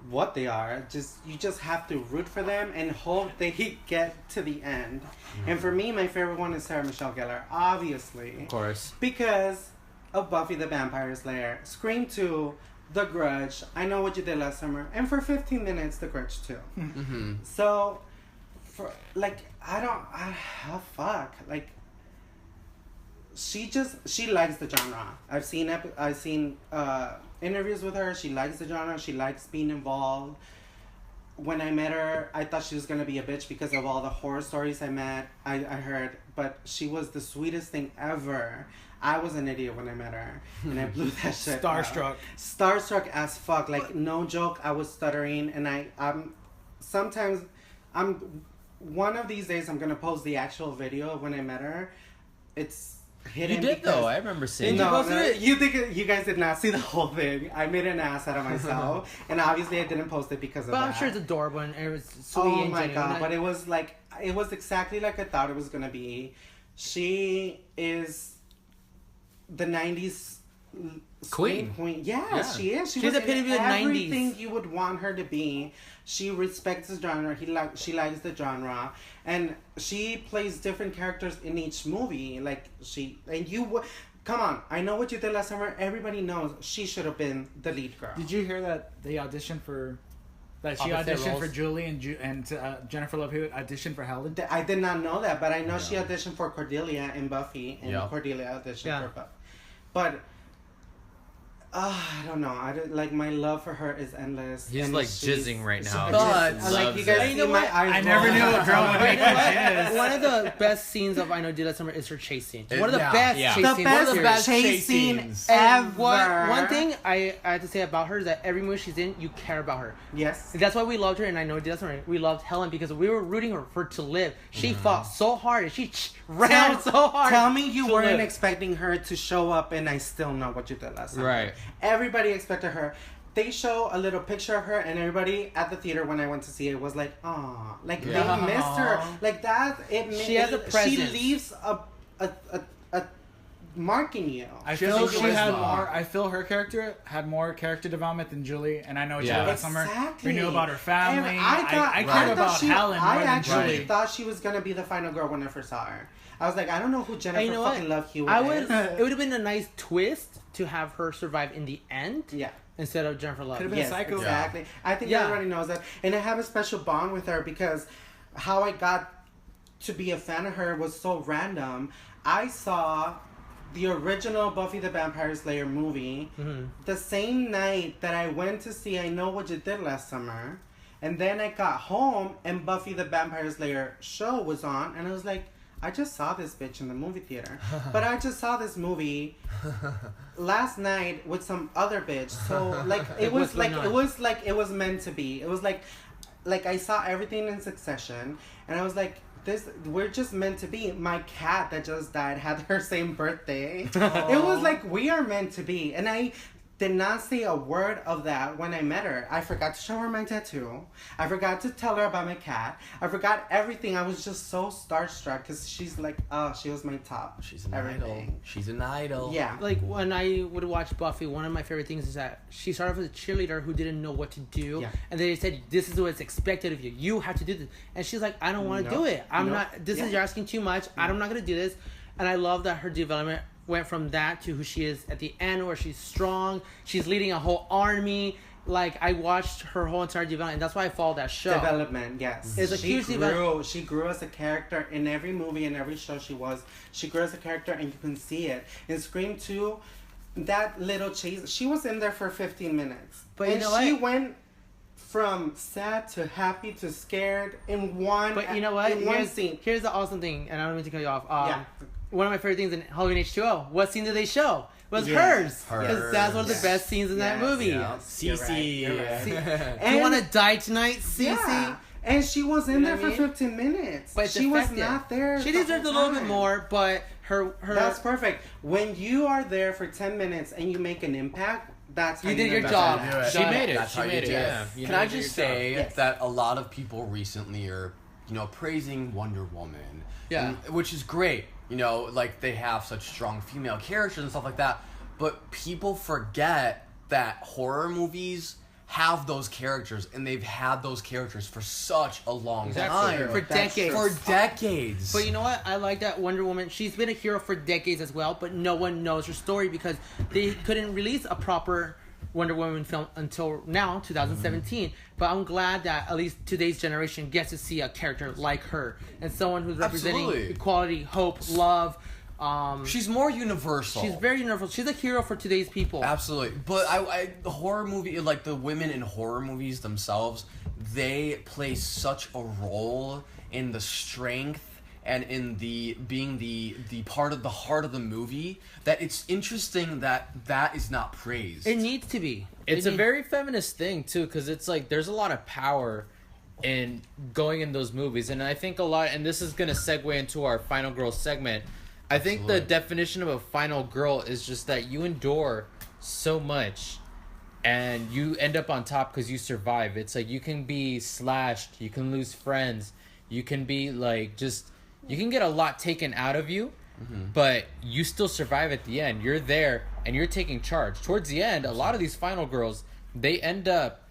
what they are, you just have to root for them and hope they get to the end. And for me, my favorite one is Sarah Michelle Gellar, obviously. Of course. Because of Buffy the Vampire Slayer, Scream 2, The Grudge, I Know What You Did Last Summer, and for 15 minutes, The Grudge 2. Mm-hmm. So, for like, fuck, like, she likes the genre. I've seen interviews with her. She likes the genre. She likes being involved. when I met her, I thought she was gonna be a bitch because of all the horror stories I heard. But she was the sweetest thing ever. I was an idiot when I met her, and I blew that shit. Starstruck as fuck. Like no joke, I was stuttering, and sometimes one of these days I'm gonna post the actual video of when I met her. It's hidden. You did though. I remember seeing. No, you think you guys did not see the whole thing? I made an ass out of myself, and obviously I didn't post it because of that. But I'm sure it's adorable and it was sweet. Oh and my genuine. god! But it was exactly like I thought it was gonna be. She is the '90s Queen. Yeah, she is. She's the epitome of the 90s. Everything you would want her to be. She respects the genre. She likes the genre, and she plays different characters in each movie. Come on, I know what you did last summer. Everybody knows she should have been the lead girl. Did you hear that they auditioned for? That she Opposite auditioned roles. for Julie and Jennifer Love Hewitt auditioned for Helen. I did not know that, but I know she auditioned for Cordelia in Buffy, and Yeah. Cordelia auditioned for Buffy. But I don't know. My love for her is endless. He's and like she's- jizzing right now. But- He just like loves you guys it. see You know my what? eyes. I never roll. knew a girl would You make know that. what? One of the best scenes of I Know You Did That Summer is her chase scene. One of the Yeah. best Yeah. chase The scenes. best, One of the best chase chase scene scenes. And ever. one thing I have to say about her is that every movie she's in, you care about her. Yes. And that's why we loved her, and I know it did something. We loved Helen because we were rooting for her to live. She fought so hard, and she ran so hard. Tell me you to weren't live. expecting her to show up, and I still know what you did last time. Right. Everybody expected her. They show a little picture of her, and everybody at the theater when I went to see it was like, "Aw," like they missed her. Like that. She has a presence. She leaves a mark in you. I She has feel a she had charisma. more. I feel her character had more character development than Julie, and I know Julie Yeah. last summer. Exactly. We knew about her family. And I thought cared about Helen more I than actually Julie. thought she was gonna be the final girl when I first saw her. I was like, I don't know who Jennifer And you know fucking Love Hewitt I is. would. It would have been a nice twist to have her survive in the end Yeah. instead of Jennifer Love. Could've been Yes, Psycho. exactly. I think Yeah. everybody knows that. And I have a special bond with her because how I got to be a fan of her was so random. I saw the original Buffy the Vampire Slayer movie the same night that I went to see I Know What You Did Last Summer. And then I got home and Buffy the Vampire Slayer show was on. And I was like, I just saw this bitch in the movie theater. But I just saw this movie last night with some other bitch. So like it was meant to be. It was like I saw everything in succession and I was like, we're just meant to be. My cat that just died had her same birthday. It was like we are meant to be. And I did not say a word of that when I met her. I forgot to show her my tattoo. I forgot to tell her about my cat. I forgot everything. I was just so starstruck because she's like, oh, she was my top. She's an everything. idol. She's an idol. Yeah. Like when I would watch Buffy, one of my favorite things is that she started off as a cheerleader who didn't know what to do, Yeah. and they said, "This is what's expected of you. You have to do this." And she's like, "I don't want to No. do it. I'm No. not. This Yeah. is you're asking too much. I'm not gonna do this." And I love that her development went from that to who she is at the end, where she's strong. She's leading a whole army. Like I watched her whole entire development, and that's why I follow that show. Development, yes. It's a she huge grew. development. She grew as a character in every movie and every show she was. She grew as a character, and you can see it in Scream 2. That little chase. She was in there for 15 minutes, But you and know she what? went from sad to happy to scared in one. But you know what? In one scene. Here's the awesome thing, and I don't mean to cut you off. Yeah. One of my favorite things in Halloween H2O. What scene did they show? Was Yes. hers. Hers. Because that's one of the Yes. best scenes in that Yes, movie. Yeah. You're right, Cece. you're right. Do you And- want to die tonight, Cece? Yeah. And she was in You know there what for I mean? 15 minutes. But it's she was effective. not there. She the deserved a whole little bit time. more, but her That's perfect. When you are there for 10 minutes and you make an impact, that's how You did know your that's job. how you do it. She Done. made it. That's She how you made it. do Yeah. it. You Can know, I you did just your job. say Yes. that a lot of people recently are, praising Wonder Woman. Yeah. Which is great. Like they have such strong female characters and stuff like that. But people forget that horror movies have those characters, and they've had those characters for such a long time. For That's decades. true. For decades. But you know what? I like that Wonder Woman. She's been a hero for decades as well, but no one knows her story because they couldn't release a proper Wonder Woman film until now, 2017. But I'm glad that at least today's generation gets to see a character like her and someone who's representing Absolutely. equality, hope, love. She's more universal. She's very universal. She's a hero for today's people. Absolutely. But the horror movie, like the women in horror movies themselves, they play such a role in the strength and in the being the part of the heart of the movie that it's interesting that is not praised. It needs to be. It's a very feminist thing too, because it's like there's a lot of power in going in those movies, and I think a lot. And this is gonna segue into our final girl segment. I think Absolutely. the definition of a final girl is just that you endure so much, and you end up on top because you survive. It's like you can be slashed, you can lose friends, you can be like just. You can get a lot taken out of you, but you still survive at the end. You're there, and you're taking charge. Towards the end, a lot of these final girls, they end up,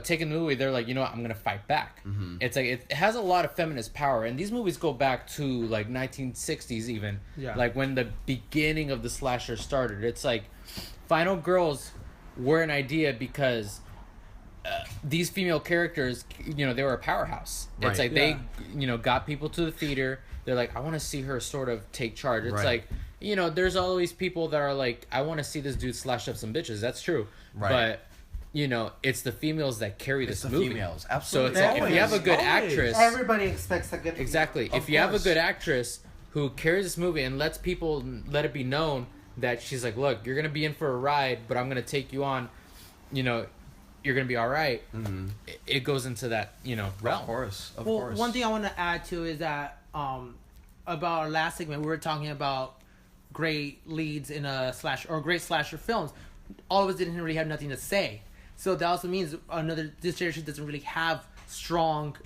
taking the movie. They're like, you know what, I'm going to fight back. It's like, it has a lot of feminist power. And these movies go back to, like, 1960s even. Yeah. Like, when the beginning of the slasher started. It's like, final girls were an idea because... these female characters, they were a powerhouse. Right. It's like they, got people to the theater. They're like, I want to see her sort of take charge. It's Right. like, there's always people that are like, I want to see this dude slash up some bitches. That's true. Right. But, it's the females that carry It's this the movie. females, So absolutely. it's like, if you have a good Always. actress... Everybody expects a good. Exactly. Of If you have a course. good actress who carries this movie and let it be known that she's like, look, you're going to be in for a ride, but I'm going to take you on, you're going to be all right. It goes into that, realm. Of course. One thing I want to add to is that about our last segment, we were talking about great leads in a slasher or great slasher films. All of us didn't really have nothing to say, so that also means this generation doesn't really have strong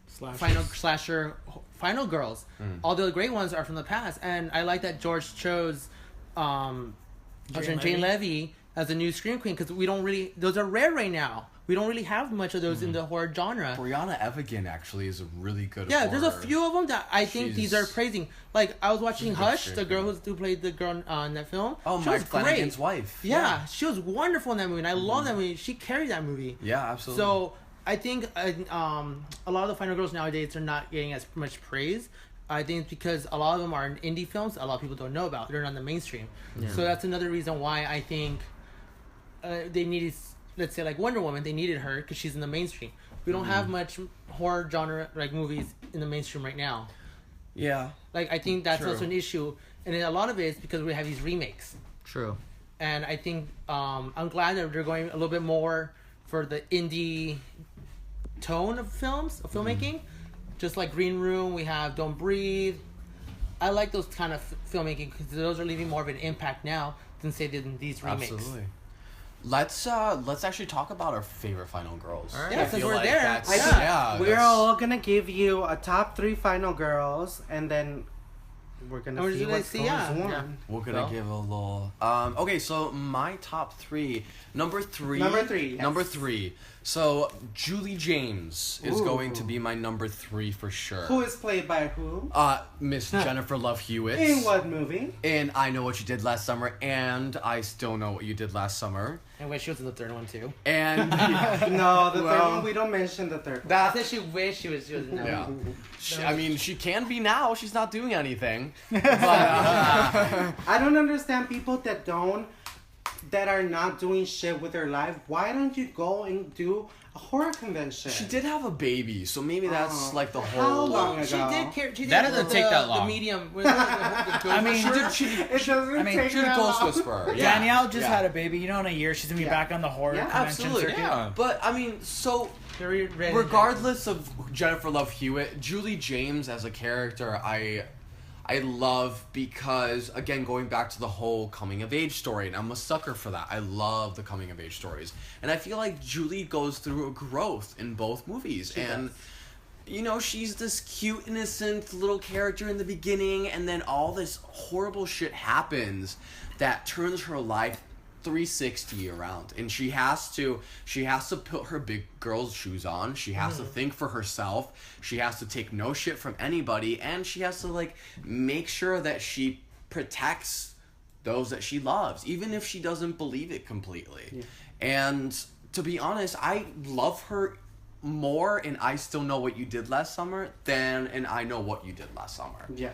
final girls. All the great ones are from the past, and I like that George chose Jane Levy as a new scream queen because we don't really, those are rare right now. We don't really have much of those in the horror genre. Brianna Evigan actually is a really good Yeah, horror. there's a few of them that I think these are praising. Like, I was watching She's Hush, good the girl shape. who played the girl in that film. Oh, she Mike was Flanagan's great. wife. Yeah, she was wonderful in that movie, and I love that movie. She carried that movie. Yeah, absolutely. So, I think a lot of the final girls nowadays are not getting as much praise. I think it's because a lot of them are in indie films a lot of people don't know about. They're not in the mainstream. Yeah. So that's another reason why I think they needed, let's say like Wonder Woman, they needed her because she's in the mainstream. We don't have much horror genre like movies in the mainstream right now. Yeah. Like, I think that's True. also an issue. And then a lot of it is because we have these remakes. True. And I think I'm glad that they're going a little bit more for the indie tone of films, of filmmaking. Just like Green Room, we have Don't Breathe. I like those kind of filmmaking because those are leaving more of an impact now than say did in these remakes. Absolutely. Let's actually talk about our favorite final girls. All right. Yeah, I since feel we're like there. that's- I think yeah, we're that's- all gonna give you a top 3 final girls, and then we're gonna And we're see just what gonna see, goes yeah. on. Yeah. We're gonna Well. give a little. Okay, so my top 3. Number 3. Number 3, yes. Number 3. So Julie James is Ooh. going to be my number 3 for sure. Who is played by who? Miss Jennifer Love Hewitt. In what movie? And I Know What You Did Last Summer, and I Still Know What You Did Last Summer. And wait, she was in the third one too. And No, the third Well, one. We don't mention the third one. I said she wished she was in that yeah, one. I mean, she can be now. She's not doing anything. But I don't understand people that are not doing shit with their life. Why don't you go and do a horror convention? she did have a baby, so maybe that's Oh. like the How whole. long She ago? did care. She did That doesn't the, take that long. The medium. I mean, She did. She It doesn't I mean, take she did that Ghost long. Whisperer. Yeah. Danielle just Yeah. had a baby. In a year she's gonna be Yeah. back on the horror Yeah, convention Absolutely. circuit. Yeah. But I mean, so Very red. regardless of Jennifer Love Hewitt, Julie James as a character, I love because, again, going back to the whole coming of age story, and I'm a sucker for that. I love the coming of age stories, and I feel like Julie goes through a growth in both movies, and you know, she's this cute, innocent little character in the beginning, and then all this horrible shit happens that turns her life 360 around, and she has to put her big girl's shoes on. She has to think for herself. She has to take no shit from anybody, and she has to like make sure that she protects those that she loves, even if she doesn't believe it completely. Yeah. And to be honest, I love her more in I Still Know What You Did Last Summer than in I Know What You Did Last Summer. Yeah.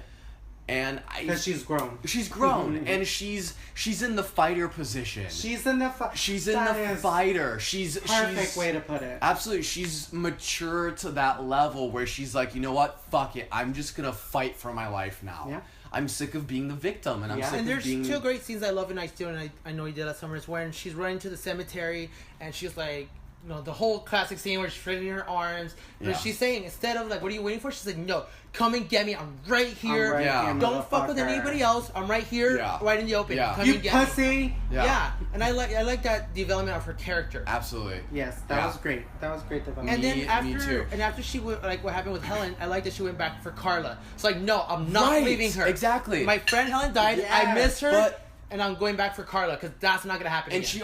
And Because she's grown. She's grown, and she's in the fighter position. She's in the fighter. She's perfect way to put it. Absolutely, she's mature to that level where she's like, you know what, fuck it, I'm just gonna fight for my life now. Yeah. I'm sick of being the victim, and I'm sick And of being. there's two great scenes I love in Night Steel, and I know you did last summer. Is when she's running to the cemetery, and she's like, you know, the whole classic scene where she's spreading her arms. But Yeah. she's saying, instead of like, what are you waiting for? She's like, no, come and get me. I'm right here. I'm right Yeah. here, Don't fuck with motherfucker. anybody else. I'm right here, Yeah. right in the open. Yeah. Come You and get pussy. me. Yeah. Yeah. And I like that development of her character. Absolutely. Yes, that Yeah. was great. That was great development. And then Me after, too. and after she went, like what happened with Helen, I like that she went back for Carla. It's like, no, I'm not Right, leaving her. exactly. My friend Helen died. I Yes, miss her, but- and I'm going back for Carla because that's not gonna happen. And again. she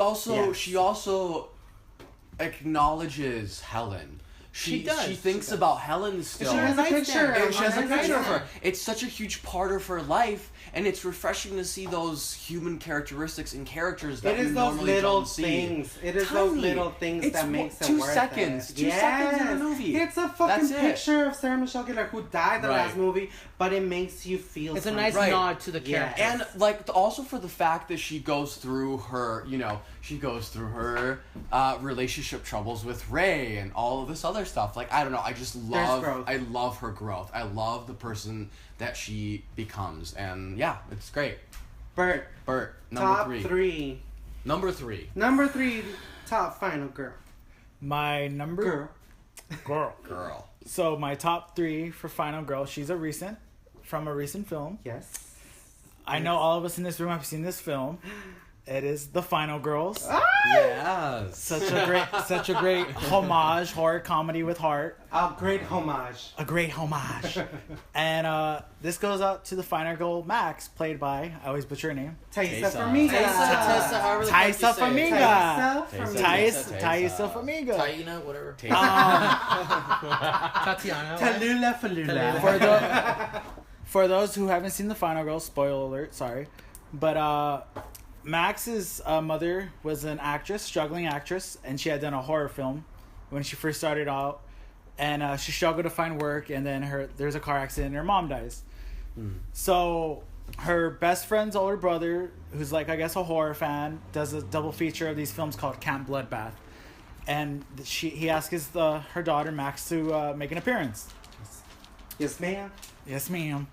also acknowledges Helen. She does. She thinks about Helen still. She has a picture. And she has a on picture of her. Instagram. It's such a huge part of her life, and it's refreshing to see those human characteristics and characters that It we is those normally little don't see. things. It is those Tiny. little things It's that makes it 2 worth seconds. it. 2 seconds in the movie. It's a fucking That's it. picture of Sarah Michelle Gellar who died the Right. last movie, but it makes you feel. It's a something. nice Right. nod to the Yeah. character. And like also for the fact that she goes through her, relationship troubles with Ray and all of this other stuff. Like I don't know, I just love, growth. I love her growth. I love the person that she becomes, and yeah, it's great. Bert, Number top 3. three. Number 3. Number 3, top final girl. My number girl. Girl. So my top 3 for Final Girl. She's from a recent film. Yes. I know all of us in this room have seen this film. It is The Final Girls. Yes. Such a great homage, horror comedy with heart. A great homage. A great homage. And this goes out to the final girl Max, played by, I always butcher her name, Taisa Taisa. Farmiga. Tessa, however the fuck you Taisa say it. Farmiga. Taisa Farmiga. Taisa Farmiga. Taina, whatever. Tatiana. Tallulah Fallulah. For those who haven't seen The Final Girl, spoiler alert, sorry. But Max's mother was an actress, struggling actress, and she had done a horror film when she first started out. And she struggled to find work, and then there's a car accident and her mom dies. So her best friend's older brother, who's like, I guess, a horror fan, does a double feature of these films called Camp Bloodbath. And he asks her daughter, Max, to make an appearance. Yes, ma'am. Yes, ma'am.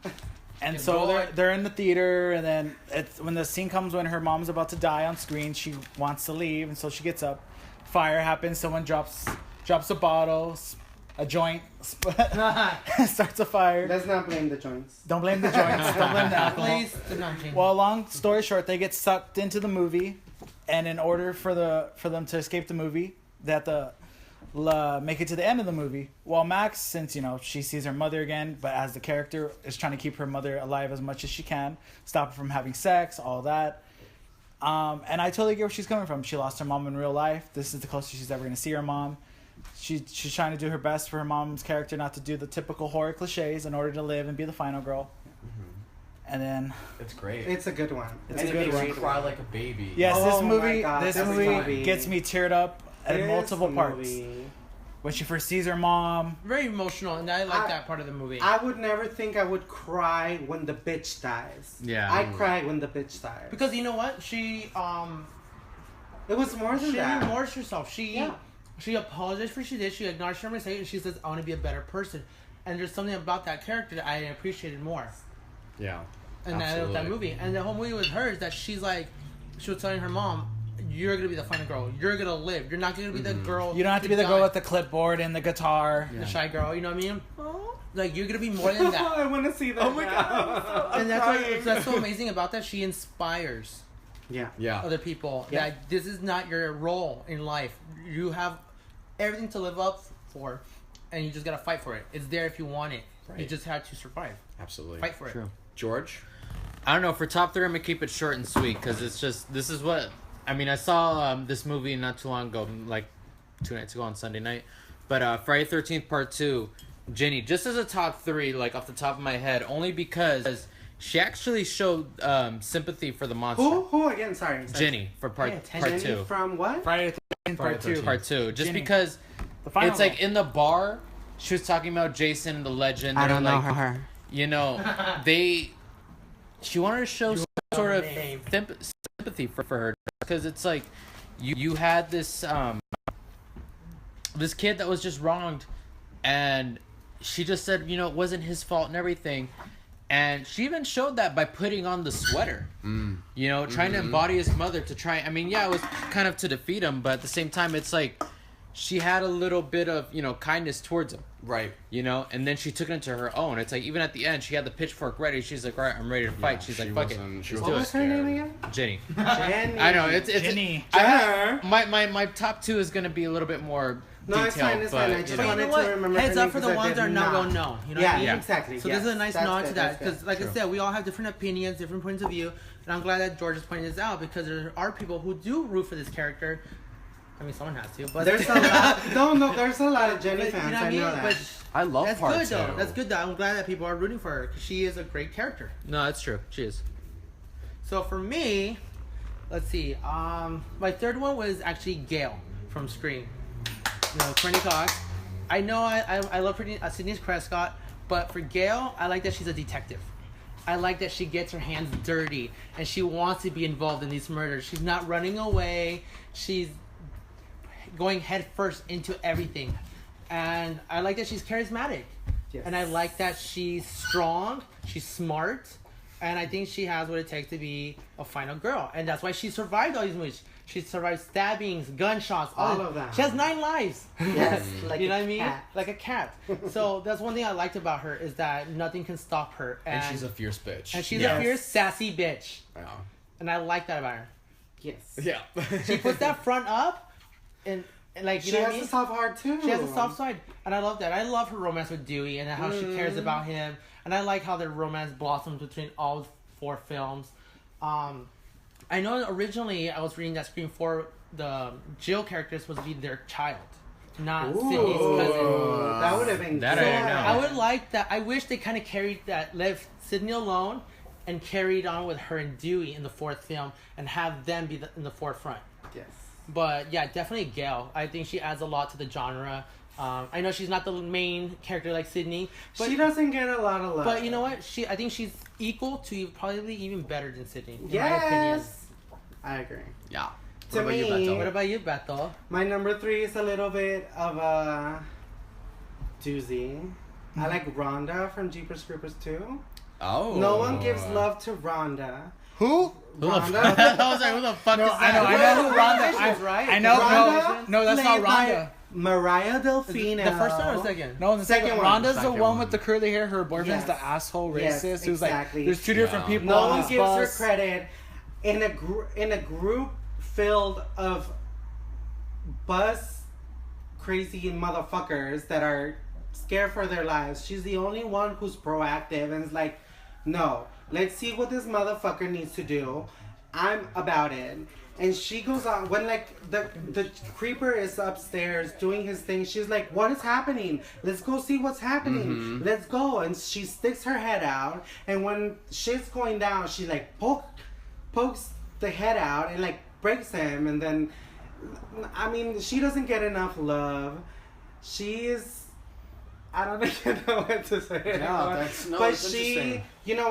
And Good so boy. they're in the theater, and then when the scene comes when her mom's about to die on screen, she wants to leave, and so she gets up. Fire happens. Someone drops a bottle, a joint, starts a fire. Let's not blame the joints. Don't blame the joints. Don't blame the alcohol. Please do not change. Well, long story short, they get sucked into the movie, and in order for them to escape the movie, they have to make it to the end of the movie. Well, Max, since she sees her mother again, but as the character is trying to keep her mother alive as much as she can, stop her from having sex, all that. And I totally get where she's coming from. She lost her mom in real life. This is the closest she's ever going to see her mom. She's trying to do her best for her mom's character not to do the typical horror cliches in order to live and be the final girl. And then It's great. It's a good one. It's and a it good makes one. you cry like a baby. yes, Oh this my movie God, this this movie movie. gets me teared up at This multiple parts. movie. When she first sees her mom, Very emotional, and I like that part of the movie. I would never think I would cry when the bitch dies. Yeah. I cried when the bitch dies. Because you know what? She it was more than she that. remorse herself. Yeah. She apologized for what she did. She acknowledged her mistake, and she says, "I want to be a better person." And there's something about that character that I appreciated more. Yeah. And that Absolutely. movie. And the whole movie with her is that she was telling her mom, "You're gonna be the final girl. You're gonna live. You're not gonna be the girl. you don't have to be the girl with the clipboard and the guitar. the shy girl. You know what I mean? Like you're gonna be more than that." I want to see that. Oh my God. And that's so amazing about that. She inspires Yeah. Yeah. other people Yeah. that this is not your role in life. You have everything to live up for, and you just gotta fight for it. It's there if you want it. You Right. just have to survive. Absolutely. Fight for it. True. George? I don't know. For top 3, I'm gonna keep it short and sweet because it's just this is what I mean. I saw this movie not too long ago, like 2 nights ago on Sunday night. But Friday 13th Part 2, Ginny, just as a top 3, like off the top of my head, only because she actually showed sympathy for the monster. Who again? Sorry. Ginny for part Jenny 2. from what? Friday the 13th part 2. Part 2. Just Ginny. because The final it's like girl. in the bar, she was talking about Jason the legend. I and don't know like, her. You know, they she wanted to show some sort of name. sympathy for her, because it's like you had this this kid that was just wronged, and she just said, you know, it wasn't his fault and everything. And she even showed that by putting on the sweater. You know, trying to embody his mother to try. I mean, yeah, it was kind of to defeat him, but at the same time, it's like she had a little bit of, you know, kindness towards him. Right. You know, and then she took it into her own. It's like, even at the end, she had the pitchfork ready. She's like, all right, I'm ready to fight. She's like, fuck it. What was her name again? Jenny. Jenny. I know, it's Jenny. my top 2 is going to be a little bit more No, detailed. it's fine. I just you know. wanted You know to what? remember. Heads her up name for the 'cause I ones did that are not well not. known. You know Yeah, what I mean? exactly. So yes. this is a nice That's nod good, to that, that's good. because like I said, we all have different opinions, different points of view, and I'm glad that George is pointing this out, because there are people who do root for this character. I mean, someone has to, but There's a lot. No, there's a lot of Jenny but, fans. you know what I I mean? know that. But I love that's part good 2. though. That's good though. I'm glad that people are rooting for her, because she is a great character. No, that's true. She is. So for me, let's see. My third one was actually Gail from Scream. You know, Courtney Cox. I know I love Sydney Prescott, but for Gail, I like that she's a detective. I like that she gets her hands dirty and she wants to be involved in these murders. She's not running away. She's going head first into everything. And I like that she's charismatic. Yes. And I like that she's strong, she's smart, and I think she has what it takes to be a final girl. And that's why she survived all these movies. She survived stabbings, gunshots, All of that. She has 9 lives. Yes, like you know a what I mean? cat. Like a cat. So that's one thing I liked about her, is that nothing can stop her. And she's a fierce bitch. And she's Yes. a fierce, sassy bitch. Yeah. And I like that about her. Yes. Yeah. She puts that front up, and like, you She know has what I a mean? soft heart too. She has a soft side, and I love that. I love her romance with Dewey and how she cares Mm-hmm. about him, and I like how their romance blossoms between all 4 films. I know originally I was reading that Scream 4, the Jill character is supposed to be their child, not Ooh. Sydney's cousin. That would have been That I good. didn't know. I would like that. I wish they kind of carried that, left Sydney alone, and carried on with her and Dewey in the 4th film, and have them be in the forefront. Yes. But yeah, definitely Gail. I think she adds a lot to the genre. I know she's not the main character like Sydney, but She doesn't get a lot of love. but you know what? I think she's equal to, probably even better than Sydney. In my opinion. Yes. I agree. Yeah. To What about you, me- Beto? What about you, Beto? My number 3 is a little bit of a doozy. I like Rhonda from Jeepers Creepers 2. Oh. No one gives love to Rhonda. Who? Rhonda. I was like, who the fuck No, is I that? know who Rhonda. Vicious, right? I know. Rhonda No, that's not played by Rhonda. Mariah Delfino. The first one or second? No, the second Second one. one. Rhonda's the Second one one. with the curly hair. Her boyfriend's Yes. the asshole Yes, racist. Who's exactly. like, there's 2 different Yeah. people No on one this gives her bus. credit in a group filled of bus crazy motherfuckers that are scared for their lives. She's the only one who's proactive and is like, no, let's see what this motherfucker needs to do. I'm about it. And she goes on when like the creeper is upstairs doing his thing. She's like, "What is happening? Let's go see what's happening. Let's go." And she sticks her head out. And when shit's going down, she like pokes the head out and like breaks him. And then, I mean, she doesn't get enough love. She is. I don't even know what to say. Yeah, that's but it's she, interesting. you know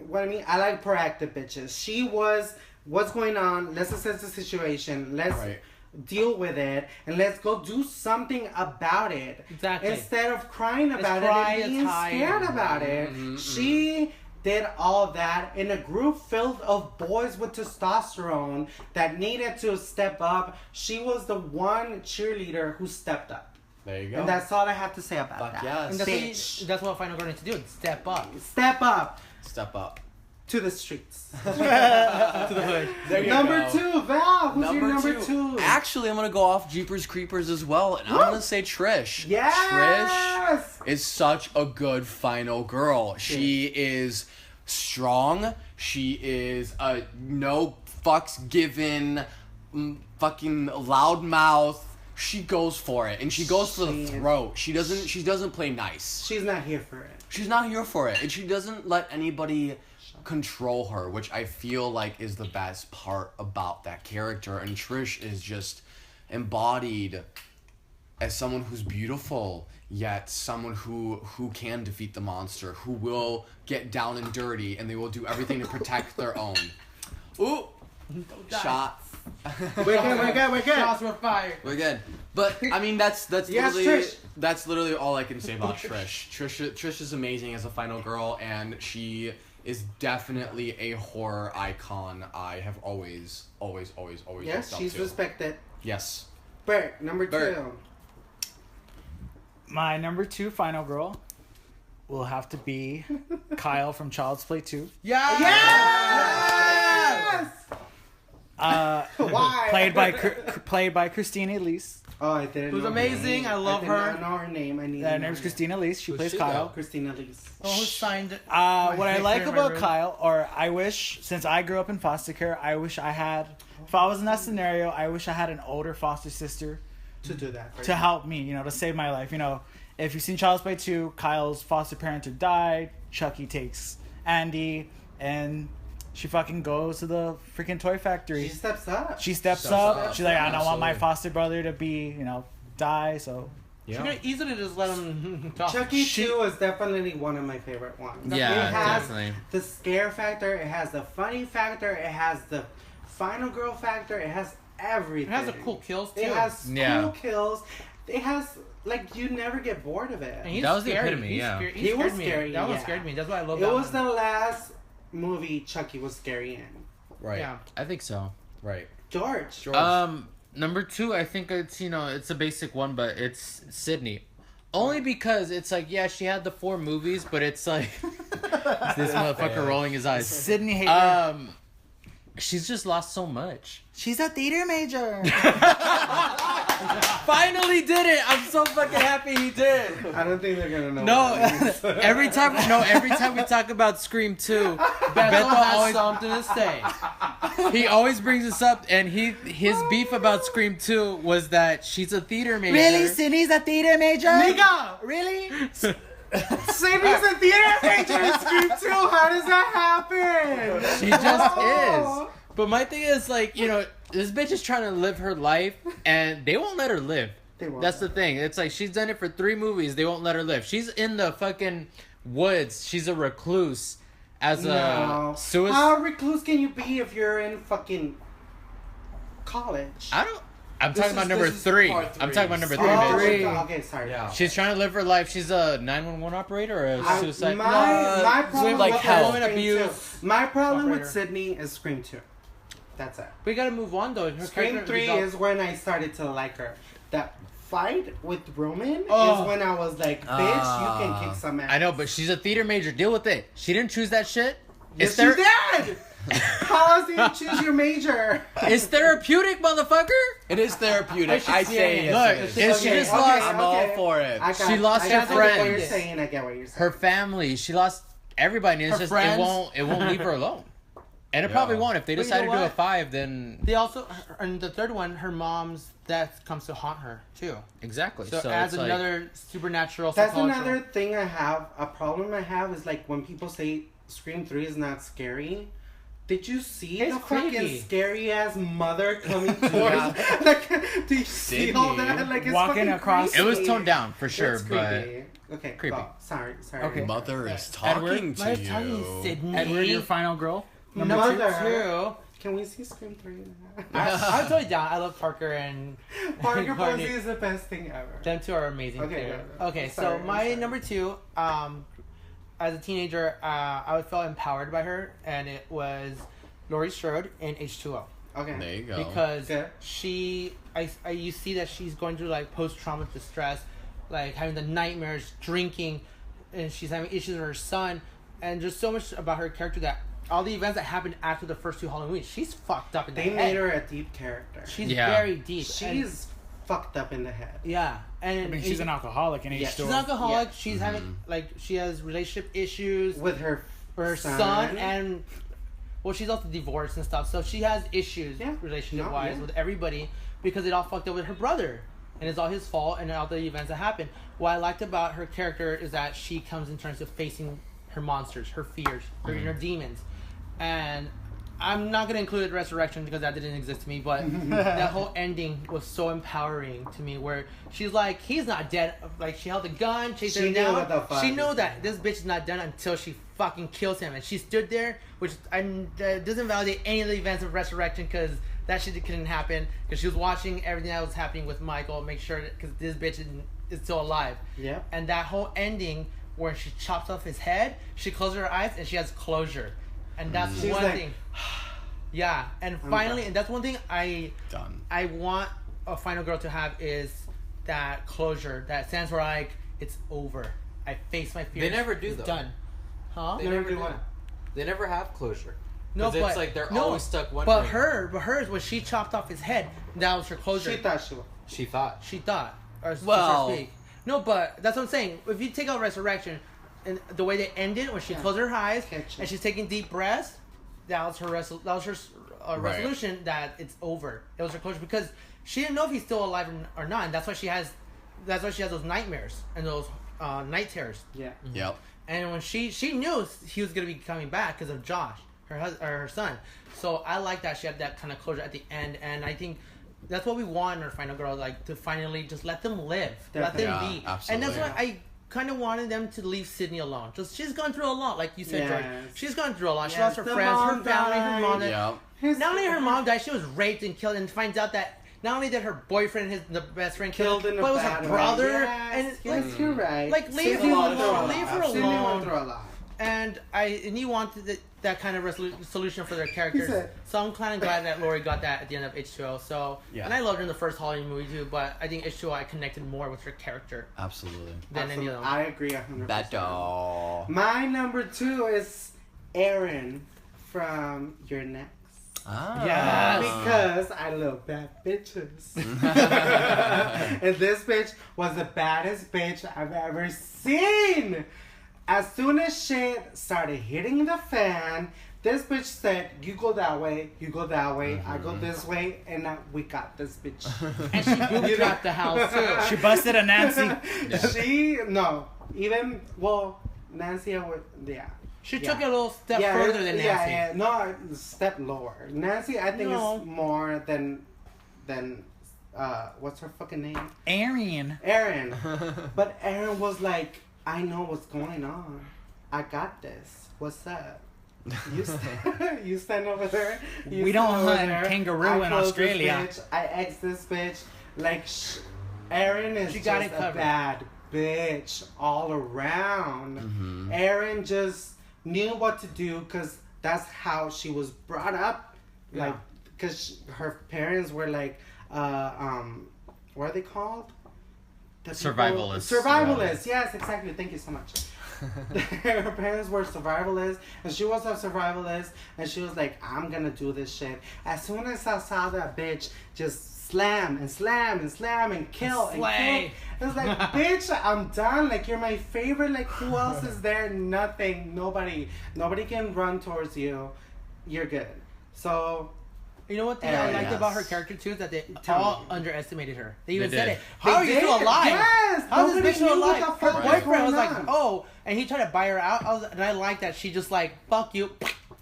what I mean? I like proactive bitches. She was, what's going on? Let's assess the situation. Let's Right. deal with it, and let's go do something about it. Exactly. Instead of crying about cry, it and being it's hide. scared about it. She did all that in a group filled of boys with testosterone that needed to step up. She was the one cheerleader who stepped up. There you go. And that's all I have to say about Fuck that. yes. And Bitch. that's what Final Girl needs to do. Step up Step up Step up. to the streets. to the hood. There you Number go. 2, Val. Who's your number 2? Actually, I'm gonna go off Jeepers Creepers as well, and I'm gonna say Trish. Yes. Trish is such a good final girl. She is strong. She is a no fucks given, fucking loudmouth. She goes for it, and she goes for the throat. She doesn't play nice. She's not here for it. She's not here for it, and she doesn't let anybody control her, which I feel like is the best part about that character. And Trish is just embodied as someone who's beautiful, yet someone who can defeat the monster, who will get down and dirty, and they will do everything to protect their own. Ooh, shots. We're good. Shots were fired. We're good. But I mean, that's Yes, literally Trish. that's literally all I can say about Trish. Trish is amazing as a final girl, and she is definitely a horror icon. I have always Yes, looked up she's to. respected. Yes. Bert, number Bert. 2. My number 2 final girl will have to be Kyle from Child's Play 2. Yeah. Yes! Why? Played by Christina Elise. Oh, I didn't Who's know her amazing. name. I love did her. not know her name. I need Her to know name's her. Christina Elise. She Who's plays she, Kyle. Christina Elise. Oh, who signed? What I like picture in my about room. Kyle, or I wish, since I grew up in foster care, I wish I had, if I was in that scenario, I wish I had an older foster sister To do that. to help me, to save my life. If you've seen Child's Play 2, Kyle's foster parent had died, Chucky takes Andy, and she fucking goes to the freaking toy factory. She steps up. She steps Steps up. up. She's like, I don't want my Absolutely. foster brother to be, die, so... She could easily just let him talk. Chucky 2 is definitely one of my favorite ones. Yeah, it has definitely. the scare factor, it has the funny factor, it has the final girl factor, it has everything. It has a cool kills too. It has Yeah. cool kills. It has, you never get bored of it. And he's That was the scary. epitome, He's yeah. scary. He was scared me. scary, That one yeah. scared me. That's why I love It that was one. the last movie Chucky was scary in. Right. Yeah. I think so. Right. George. Number 2, I think it's it's a basic one, but it's Sydney. Only because it's like, yeah, she had the 4 movies, but it's like this motherfucker rolling his eyes. Sydney Hater. She's just lost so much. She's a theater major. Finally did it! I'm so fucking happy he did. I don't think they're gonna know. No, what that is. every time we talk about Scream 2, Beto Beto has always something to say. he always brings this up, and his beef about Scream 2 was that she's a theater major. Really? Sydney's a theater major? Nigga! Really? Sydney's a theater major in Scream 2. How does that happen? She just Oh. is. But my thing is, this bitch is trying to live her life, and they won't let her live. They won't. That's the thing. It's like she's done it for 3 movies. They won't let her live. She's in the fucking woods. She's a recluse as a No. suicide. How recluse can you be if you're in fucking college? I'm talking about number 3. I'm talking about number 3, Oh, bitch. okay, sorry. Yeah. She's trying to live her life. She's a 911 operator or a suicide. My problem like with hell. Scream Abuse 2. My problem with operator. Sydney is Scream 2. That's it. We gotta move on though. Her Scream character 3 developed- is when I started to like her. That fight with Roman Oh. is when I was like, bitch, you can kick some ass. I know, but she's a theater major. Deal with it. She didn't choose that shit. Yes, you did! How else did you choose your major? It's therapeutic, motherfucker. It is therapeutic. should I see say it. yes, Look, it is. it's- she just lost- I'm all for it. She lost I her get what you're friends. saying. I get what you're saying. Her family. She lost everybody. And it's Her just friends. it won't leave her alone. And it probably Yeah. won't. If they But you decide to know do a what? 5, then They also, in the third one, her mom's death comes to haunt her too. exactly. So, So, adds it's like, another supernatural. That's psychological- another thing I have. A problem I have is like when people say Scream 3 is not scary. Did you see It's the fucking creepy. scary ass mother coming towards? Like, do you see all Sydney. that? Like, it's Walking fucking across- it was creepy. toned down for sure, It's but creepy. Okay, creepy. go. Sorry. Okay. Mother is talking Edward, to Let's you. tell you, Sydney. Edward, your final girl? Number Mother. Can we see Scream 3 now? I'm totally down. I love Parker and Parker Barney. Posey is the best thing ever. Them two are amazing. Okay, too. go. Okay. Sorry, So I'm my sorry. number 2, as a teenager, I felt empowered by her, and it was Laurie Strode in H2O. Okay. There you go. Because Okay. you see that she's going through like post-traumatic distress, like having the nightmares, drinking, and she's having issues with her son, and there's so much about her character that all the events that happened after the first 2 Halloween, she's fucked up in the They head. made her a deep character. She's Yeah. very deep. She's fucked up in the head. yeah, and I mean, she's an alcoholic in Yeah, H2O. she's an alcoholic. Yeah. She's having like she has relationship issues With her with her son, and well, she's also divorced and stuff. So she has issues Yeah. relationship No, wise yeah. with everybody because it all fucked up with her brother, and it's all his fault and all the events that happened. What I liked about her character is that she comes in terms of facing her monsters, her fears, her inner demons, and I'm not gonna include Resurrection because that didn't exist to me, but that whole ending was so empowering to me. Where she's like, he's not dead. Like she held the gun, chased him down. She knew that this bitch is not done until she fucking kills him, and she stood there, which doesn't validate any of the events of Resurrection because that shit couldn't happen. Because she was watching everything that was happening with Michael, make sure because this bitch is still alive. Yeah. And that whole ending where she chops off his head, she closes her eyes and she has closure. And that's She's one like, thing. Yeah, and finally, and that's one thing I want a final girl to have is that closure. That stands for like it's over. I face my fears. They never do it's though. done. Huh? They never do. They never have closure. No, but it's like they're always stuck wondering. But hers when she chopped off his head, that was her closure. She thought she was. She thought. Or well, so to speak. No, but that's what I'm saying. If you take out Resurrection, and the way they ended, when she closed her eyes and she's taking deep breaths, that was her resolution that it's over. It was her closure because she didn't know if he's still alive or not, and that's why she has those nightmares and those night terrors. Yeah. Yep. And when she knew he was gonna be coming back because of Josh, her son. So I like that she had that kind of closure at the end, and I think that's what we want in our final girl, like to finally just let them live, Definitely. let them be. Absolutely. And that's why I kind of wanted them to leave Sydney alone. Just she's gone through a lot, like you said, George. She's gone through a lot. She lost her the friends, her mom family, her mom. Yep. Not only her mom died, she was raped and killed, and finds out that not only did her boyfriend, the best friend, killed her, but it was her brother. Yes, and you're right. Like leave her Sydney alone. went Leave her Sydney went alone. through a lot. And you wanted that kind of solution for their characters. said- So I'm kind of glad that Laurie got that at the end of H2O. So Yeah. and I loved her in the first Halloween movie too, but I think H2O I connected more with her character Absolutely. than any of them. I agree 100%. Beto. My number 2 is Erin from Your Next. Ah. Yes. Because I love bad bitches. And this bitch was the baddest bitch I've ever seen. As soon as shit started hitting the fan, this bitch said, you go that way, you go that way, I go this way, and we got this bitch. And she booby trapped the house too. She busted a Nancy. Nancy, I would, yeah. She took it a little step further than Nancy. Yeah, no, step lower. Nancy, I think is more than what's her fucking name? Erin. But Erin was like, I know what's going on. I got this. What's up? You stand over there. We don't hunt kangaroo in Australia. I ex this bitch. Like, Erin is just a bad bitch all around. Mm-hmm. Erin just knew what to do because that's how she was brought up. Like, because her parents were like, what are they called? Survivalists. Survivalists, yes, exactly. Thank you so much. Her parents were survivalists, and she was a survivalist, and she was like, I'm gonna do this shit. As soon as I saw that bitch just slam and slam and slam and kill and kill, it was like, bitch, I'm done. Like, you're my favorite. Like, who else is there? Nothing. Nobody can run towards you. You're good. So, You know what thing I liked about her character too is that they all underestimated her. They even They said did. it. How are you still alive? Yes. How is this bitch still alive? Her Her boyfriend was like, oh, and he tried to buy her out. And I like that she just like, fuck you,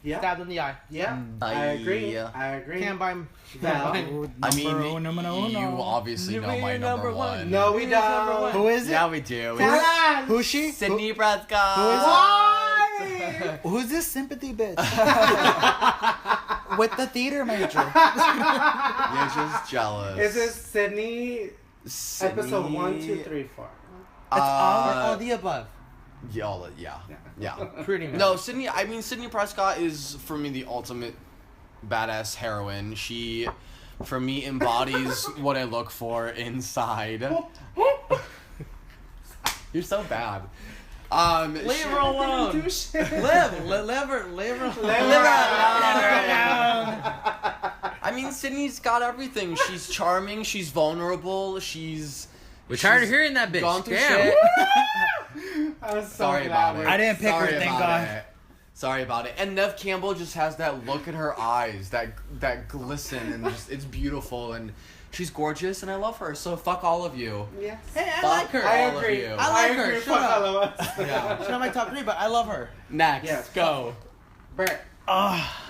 stabbed in the eye. Yeah, I agree. Can't buy him. Well, I mean, you obviously know my number one. no, we don't. Who is it? Yeah, we do. Tell us. Who's she? Sydney Prescott. Why? Who's this sympathy bitch? With the theater major. You're just jealous. Is this Sydney? Episode 1, 2, 3, 4. all the above. Yeah. Pretty much. No, Sydney Prescott is for me the ultimate badass heroine. She, for me, embodies what I look for inside. You're so bad. Leave her alone. Do shit. Live her I mean, Sydney's got everything. She's charming. She's vulnerable. We're tired of hearing that bitch. Gone through Damn. shit. I'm so Sorry glad about it. I didn't pick her, Sorry thank about God. it. Sorry about it. And Nev Campbell just has that look in her eyes, that glisten, and just it's beautiful, and she's gorgeous, and I love her. So fuck all of you. Yes. Hey, I Fuck like her. I all of agree. you. I like her. agree. Shut Fuck up. all of us. Yeah. She's not my top 3, but I love her. Next, Yes. go. Bert.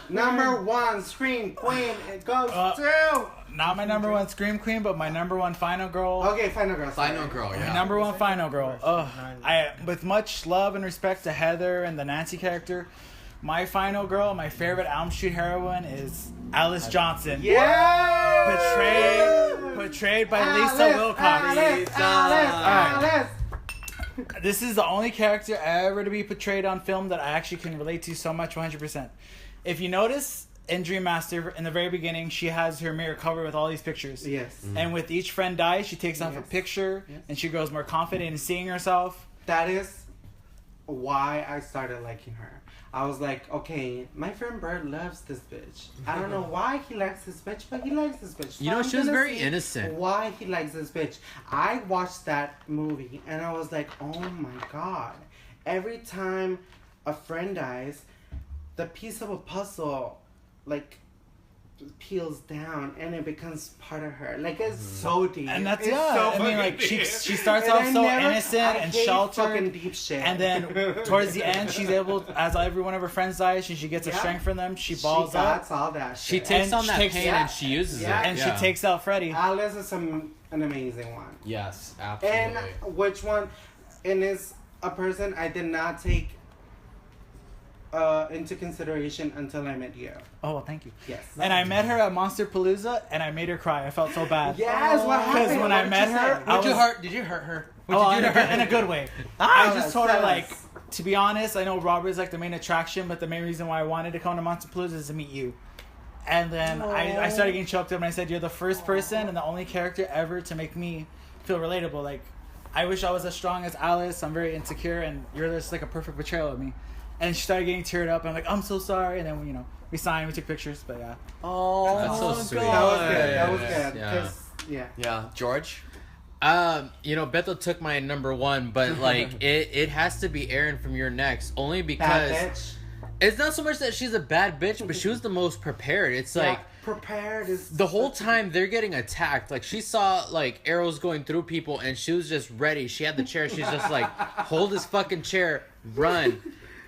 Number one, Scream Queen. It goes to. Not my number one Scream Queen, but my number one Final Girl. Okay, Final Girl. sorry. Final Girl, My yeah. number one Final Girl. With much love and respect to Heather and the Nancy character, my Final Girl, my favorite Elm Street heroine is Alice Johnson. Yeah! Portrayed by Lisa Wilcox. Alice. This is the only character ever to be portrayed on film that I actually can relate to so much 100%. If you notice, in Dream Master, in the very beginning, she has her mirror covered with all these pictures. Yes. And with each friend dies, she takes off a picture, and she grows more confident in seeing herself. That is why I started liking her. I was like, okay, my friend Bert loves this bitch. I don't know why he likes this bitch, but he likes this bitch. You know, she was very innocent. Why he likes this bitch. I watched that movie and I was like, oh my god. Every time a friend dies, the piece of a puzzle, like, peels down and it becomes part of her. Like, it's so deep. And that's, it's so I mean, like, she starts And off I so never- innocent I and hate sheltered. fucking deep shit. And then towards the end, she's able, as every one of her friends dies, and she gets a strength from them, she balls up. all that She shit. takes And on she that takes- pain and she uses it. And she takes out Freddy. Alice is an amazing one. Yes, absolutely. And which one? And is a person I did not take into consideration until I met you. Oh, well, thank you. Yes. And I met her at Monster Palooza, and I made her cry. I felt so bad. Yes, what happened? Because when I met her, I was, Did you hurt her? in a good way. I just told her, tell like, us. to be honest, I know Robert's like the main attraction, but the main reason why I wanted to come to Monster Palooza is to meet you. And then I started getting choked up, and I said, you're the first person and the only character ever to make me feel relatable. Like, I wish I was as strong as Alice. I'm very insecure, and you're just like a perfect portrayal of me. And she started getting teared up, and I'm like, I'm so sorry. And then, we signed, we took pictures, but yeah. Oh, That's so sweet. That was good. That was Yeah. good. Yeah. 'Cause, yeah. Yeah, George? Beto took my number one, but like it has to be Erin from Your Next, only because Bad bitch. it's not so much that she's a bad bitch, but she was the most prepared. It's like prepared is the whole time they're getting attacked. Like she saw like arrows going through people, and she was just ready. She had the chair. She's just like, hold this fucking chair, run.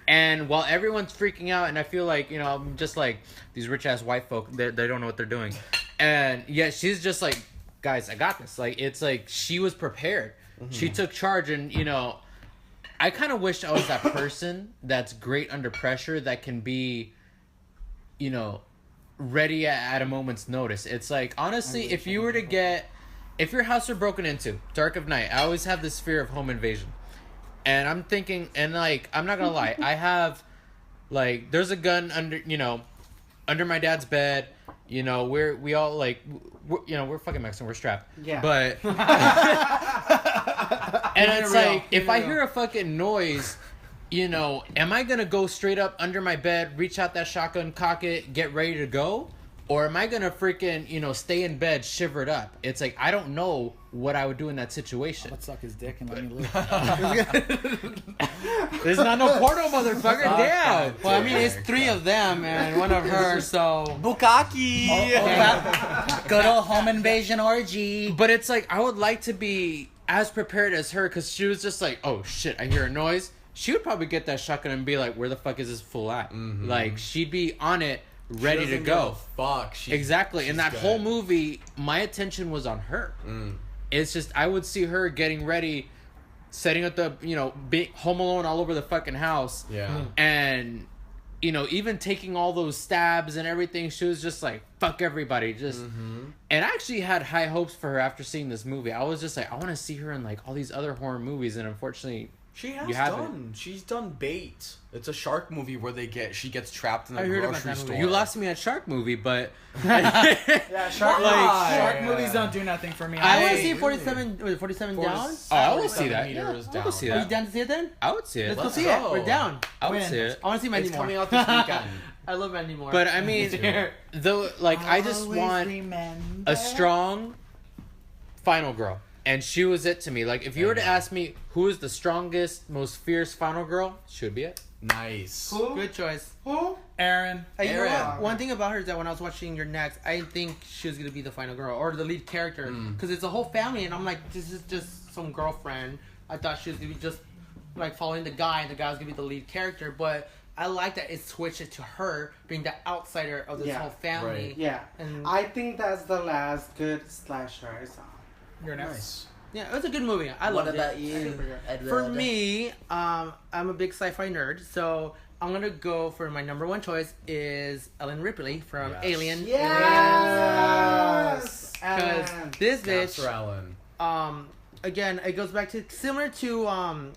And while everyone's freaking out, and I feel like, I'm just like, these rich ass white folk, they don't know what they're doing. And yet she's just like, guys, I got this. Like, it's like she was prepared. Mm-hmm. She took charge, and, I kind of wish I was that person that's great under pressure, that can be, ready at a moment's notice. It's like, honestly, if your house were broken into, dark of night, I always have this fear of home invasion. And I'm thinking, and like, I'm not gonna lie, I have, like, there's a gun under my dad's bed. We all like, we're fucking Mexican, we're strapped. Yeah. But, and it's like, if I hear a fucking noise, am I gonna go straight up under my bed, reach out that shotgun, cock it, get ready to go? Or am I gonna freaking, stay in bed, shivered up? It's like, I don't know what I would do in that situation. Let's suck his dick and let me live. There's not no porno, motherfucker. Damn. Well, I mean, it's 3 of them and 1 of her, so. Bukaki! Good old home invasion orgy. But it's like, I would like to be as prepared as her, because she was just like, oh shit, I hear a noise. She would probably get that shotgun and be like, where the fuck is this fool at? Mm-hmm. Like, she'd be on it, ready to go. Fuck. Exactly. In that good. whole movie, my attention was on her. It's just, I would see her getting ready, setting up the, being Home Alone all over the fucking house. Yeah. And, even taking all those stabs and everything, she was just like, fuck everybody. Just, and I actually had high hopes for her after seeing this movie. I was just like, I want to see her in like all these other horror movies, and unfortunately, She's done Bait. It's a shark movie where she gets trapped in a I heard about grocery that movie. store. you lost me at Shark Movie, but Yeah, shark Why? movies don't do nothing for me. I want to Hey, see 47 down. I would see that. meters Yeah, I down. would see Are you that. down to see it then? I would see it. Let's go Let's see go. it. We're down. I would When? see it. I want to see Mandy It's Moore. coming out this weekend. I love Mandy Moore. But I mean, though, like, I just want a strong final girl. And she was it to me. Like, if you were to ask me who is the strongest, most fierce final girl, she would be it. Nice. Good choice. Who? Aaron. Hey, you know Aaron. what? One thing about her is that when I was watching Your Next, I didn't think she was going to be the final girl or the lead character. Because it's a whole family, and I'm like, this is just some girlfriend. I thought she was going to be just, like, following the guy, and the guy was going to be the lead character. But I like that it switched it to her being the outsider of this whole family. Right. Yeah. And I think that's the last good slasher I saw. You're next. Nice. yeah, it was a good movie. I What loved about it. you, For Edward? me, I'm a big sci-fi nerd, so I'm gonna go for my number one choice is Ellen Ripley from Yes. Alien. Yes. Because Ellen. this That's bitch, for Ellen. again, it goes back to similar to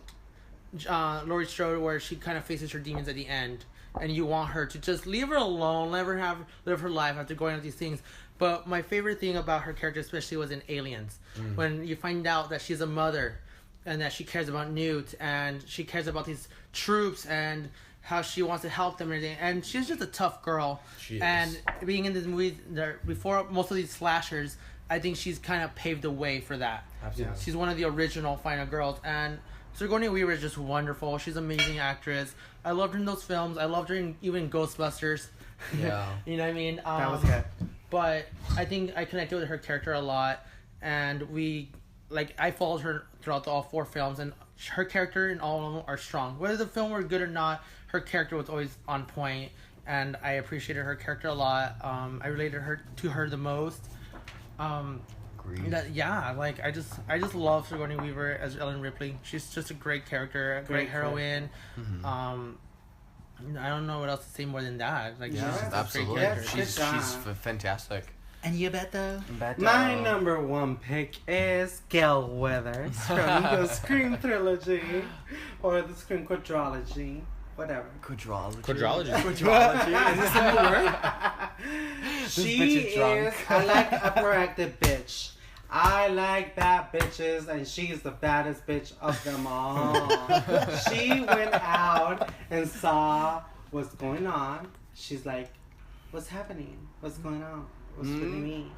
Laurie Strode, where she kind of faces her demons at the end, and you want her to just leave her alone, let her live her life after going through these things. But my favorite thing about her character, especially, was in Aliens, when you find out that she's a mother, and that she cares about Newt, and she cares about these troops, and how she wants to help them and everything. And she's just a tough girl. She is. And being in this movie, before most of these slashers, I think she's kind of paved the way for that. Absolutely. She's one of the original final girls, and Sigourney Weaver is just wonderful. She's an amazing actress. I loved her in those films. I loved her in even Ghostbusters. Yeah. You know what I mean? That was good. But I think I connected with her character a lot, and I followed her throughout all 4 films, and her character in all of them are strong. Whether the film were good or not, her character was always on point, and I appreciated her character a lot. I related to her the most. Agreed. I just love Sigourney Weaver as Ellen Ripley. She's just a great character, a great heroine. I don't know what else to say more than that. Like, Yeah, she's just a great Absolutely. character. Yes, She's good job. fantastic. And you better. My number one pick is Gail Weathers from the Scream trilogy or the Scream quadrilogy, whatever. Quadrilogy. Quadrilogy. Quadrilogy. Is this a new word? She bitch is is, drunk. I like a proactive bitch. I like bad bitches, and she's the baddest bitch of them all. She went out and saw what's going on. She's like, what's happening? What's going on? What's with me?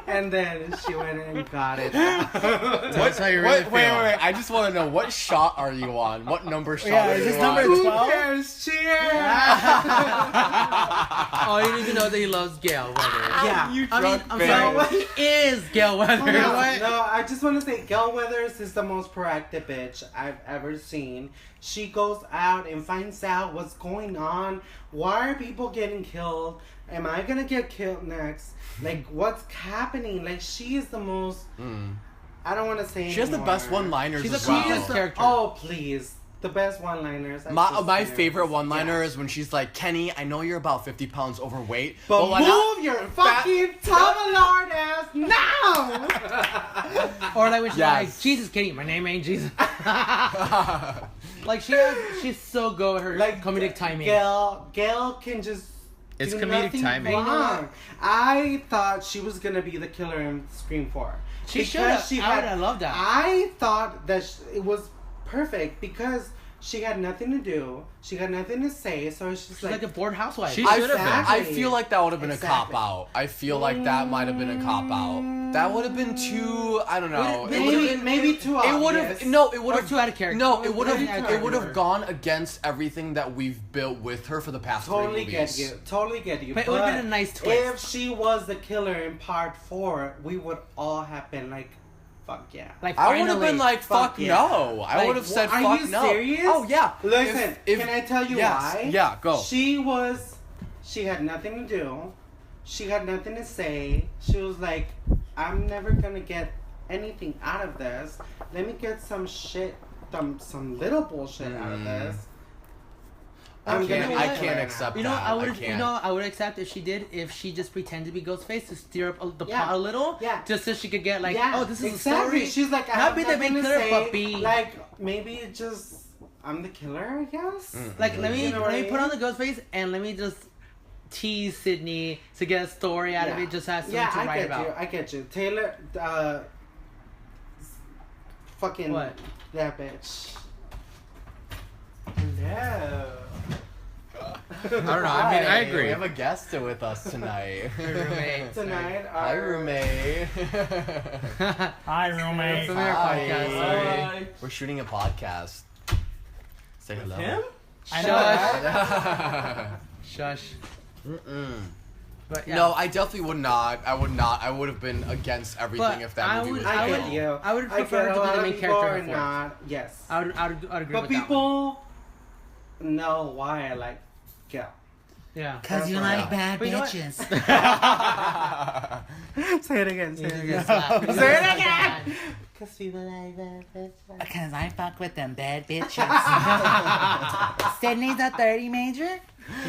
And then she went and got it. That's how you really feel. Wait. I just want to know, what shot are you on? What number shot Yeah, are is you this on? number Who 12? cares? Cheers! Oh, you need to know that he loves Gail Weathers. Yeah. You I mean, drunk I'm bitch. sorry, he is Gail Weathers. No, I just want to say Gail Weathers is the most proactive bitch I've ever seen. She goes out and finds out what's going on. Why are people getting killed? Am I gonna get killed next? Like, what's happening? Like, she is the most... I don't want to say She has the anymore. best one-liners She's a as well. comedic character. Oh, please. The best one-liners. My favorite one-liner is when she's like, Kenny, I know you're about 50 pounds overweight, But when I- move your fucking Tomalard ass now! Or like when she's Yes. like, Jesus, Kitty, my name ain't Jesus. Like she's so good with her Like comedic timing. Gail can just It's do comedic nothing timing. wrong. I thought she was gonna be the killer in Scream 4. She Because should have. had- I love that. I thought that it was perfect because she had nothing to do. She had nothing to say, so it's just She's like a bored housewife. She I, should have been. Exactly. I feel like that would have been Exactly. a cop-out. I feel like that might have been a cop-out. That would have been too... I don't know. Would it- It would have been... Maybe too It would obvious. have no. It would Or have too out of character. No, it would have. Maybe too out It of would have character. gone against everything that we've built with her for the past Totally 3 get movies. you. Totally get you. But it would've been a nice twist. If she was the killer in part 4, we would all have been like, fuck yeah. Like I would have finally. been like, Fuck fuck yeah. no. I Like, would have said, are fuck you no. serious? Oh yeah. Listen, If- can I tell you yes. why? Yeah, go. She had nothing to do. She had nothing to say. She was like, I'm never gonna get anything out of this. Let me get some shit, some little bullshit out of this. I You know can't. what? I can't accept You know, that. I would. can't. You know, I would accept if she did. If she just pretended to be Ghostface to stir up the Yeah. pot a little, Yeah. just so she could get like, Yeah, oh, this is exactly. a story. She's like, I Not have be the nothing main to killer, say. but be like maybe it just I'm the killer, I guess. like let me You know what let I me put on mean? the Ghostface and let me just tease Sydney to get a story out of it. Just has something yeah, to write I get about. you. I get you. Taylor, fucking What? that bitch. Hello. I don't know. I mean, I Hi, agree. We have a guest with us tonight. Her roommate. Tonight, Hi, our roommate. Hi, roommate. From their podcast. Hi. We're shooting a podcast. Say hello. him. I know that. Shush. Mm-mm. But yeah. No, I definitely would not. I would not. I would have been against everything But if that I movie would- was I real. get you. I would I prefer get her to a be lot the of main people character are in the fourth. not. Yes. I would agree But with that one. people, know why I like Gail. Yeah. Cause you That's like right. bad But you know what? bitches. Say it again. Say it again. Say it again. Cause people like that. Cause I fuck with them bad bitches. Sydney's a 30 major.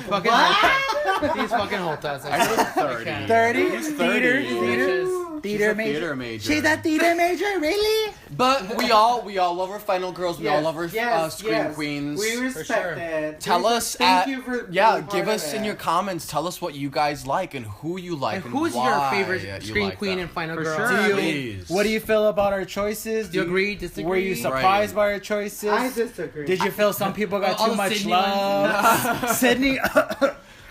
Fucking what? These fucking Holtas. I said 30. 30? Who's 30? Theater a major. theater major. She's a theater major, really? But we all love our final girls. We all love our scream yes. queens. We respect it. Tell us Thank you for being part give of us in it. your comments. Tell us what you guys like and who you like and, who's your why favorite you screen like queen them. and final For girl? sure. Do you, Please. What do you feel about our choices? do you agree? Disagree? Were you surprised by our choices? I disagree. Did you feel some people got All too the much Sydney love? Sydney.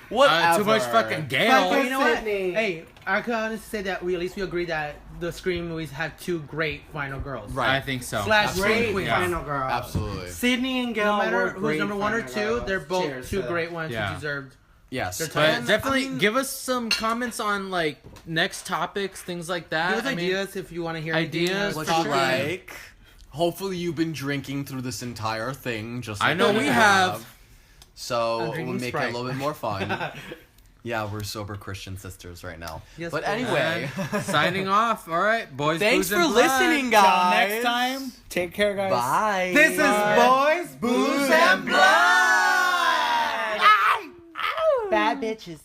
Whatever. Too much fucking But Gale. you know what? Sydney. Hey, I can honestly say that at least we agree that the Scream movies have two great final girls. Right. I think so. Slash Great scream queen. Yeah. final girl. Absolutely. Sydney and Gail No matter were who's great number one or final two, girls. they're both Cheers two to great them. ones Yeah. who deserved. Yes. They're But tight. Definitely give us some comments on like next topics, things like that. Give us I mean, ideas if you want to hear ideas, anything. what for you sure. like. Hopefully you've been drinking through this entire thing. Just I like know we have. I'm So we'll drinking make it Sprite. a little bit more fun. Yeah, we're sober Christian sisters right now. Yes, but we are. anyway, Signing off. All right, boys. thanks booze, for and blood. listening, Till guys. next time. Take care, guys. Bye. This is Boys, Booze, and Blood. Bad bitches.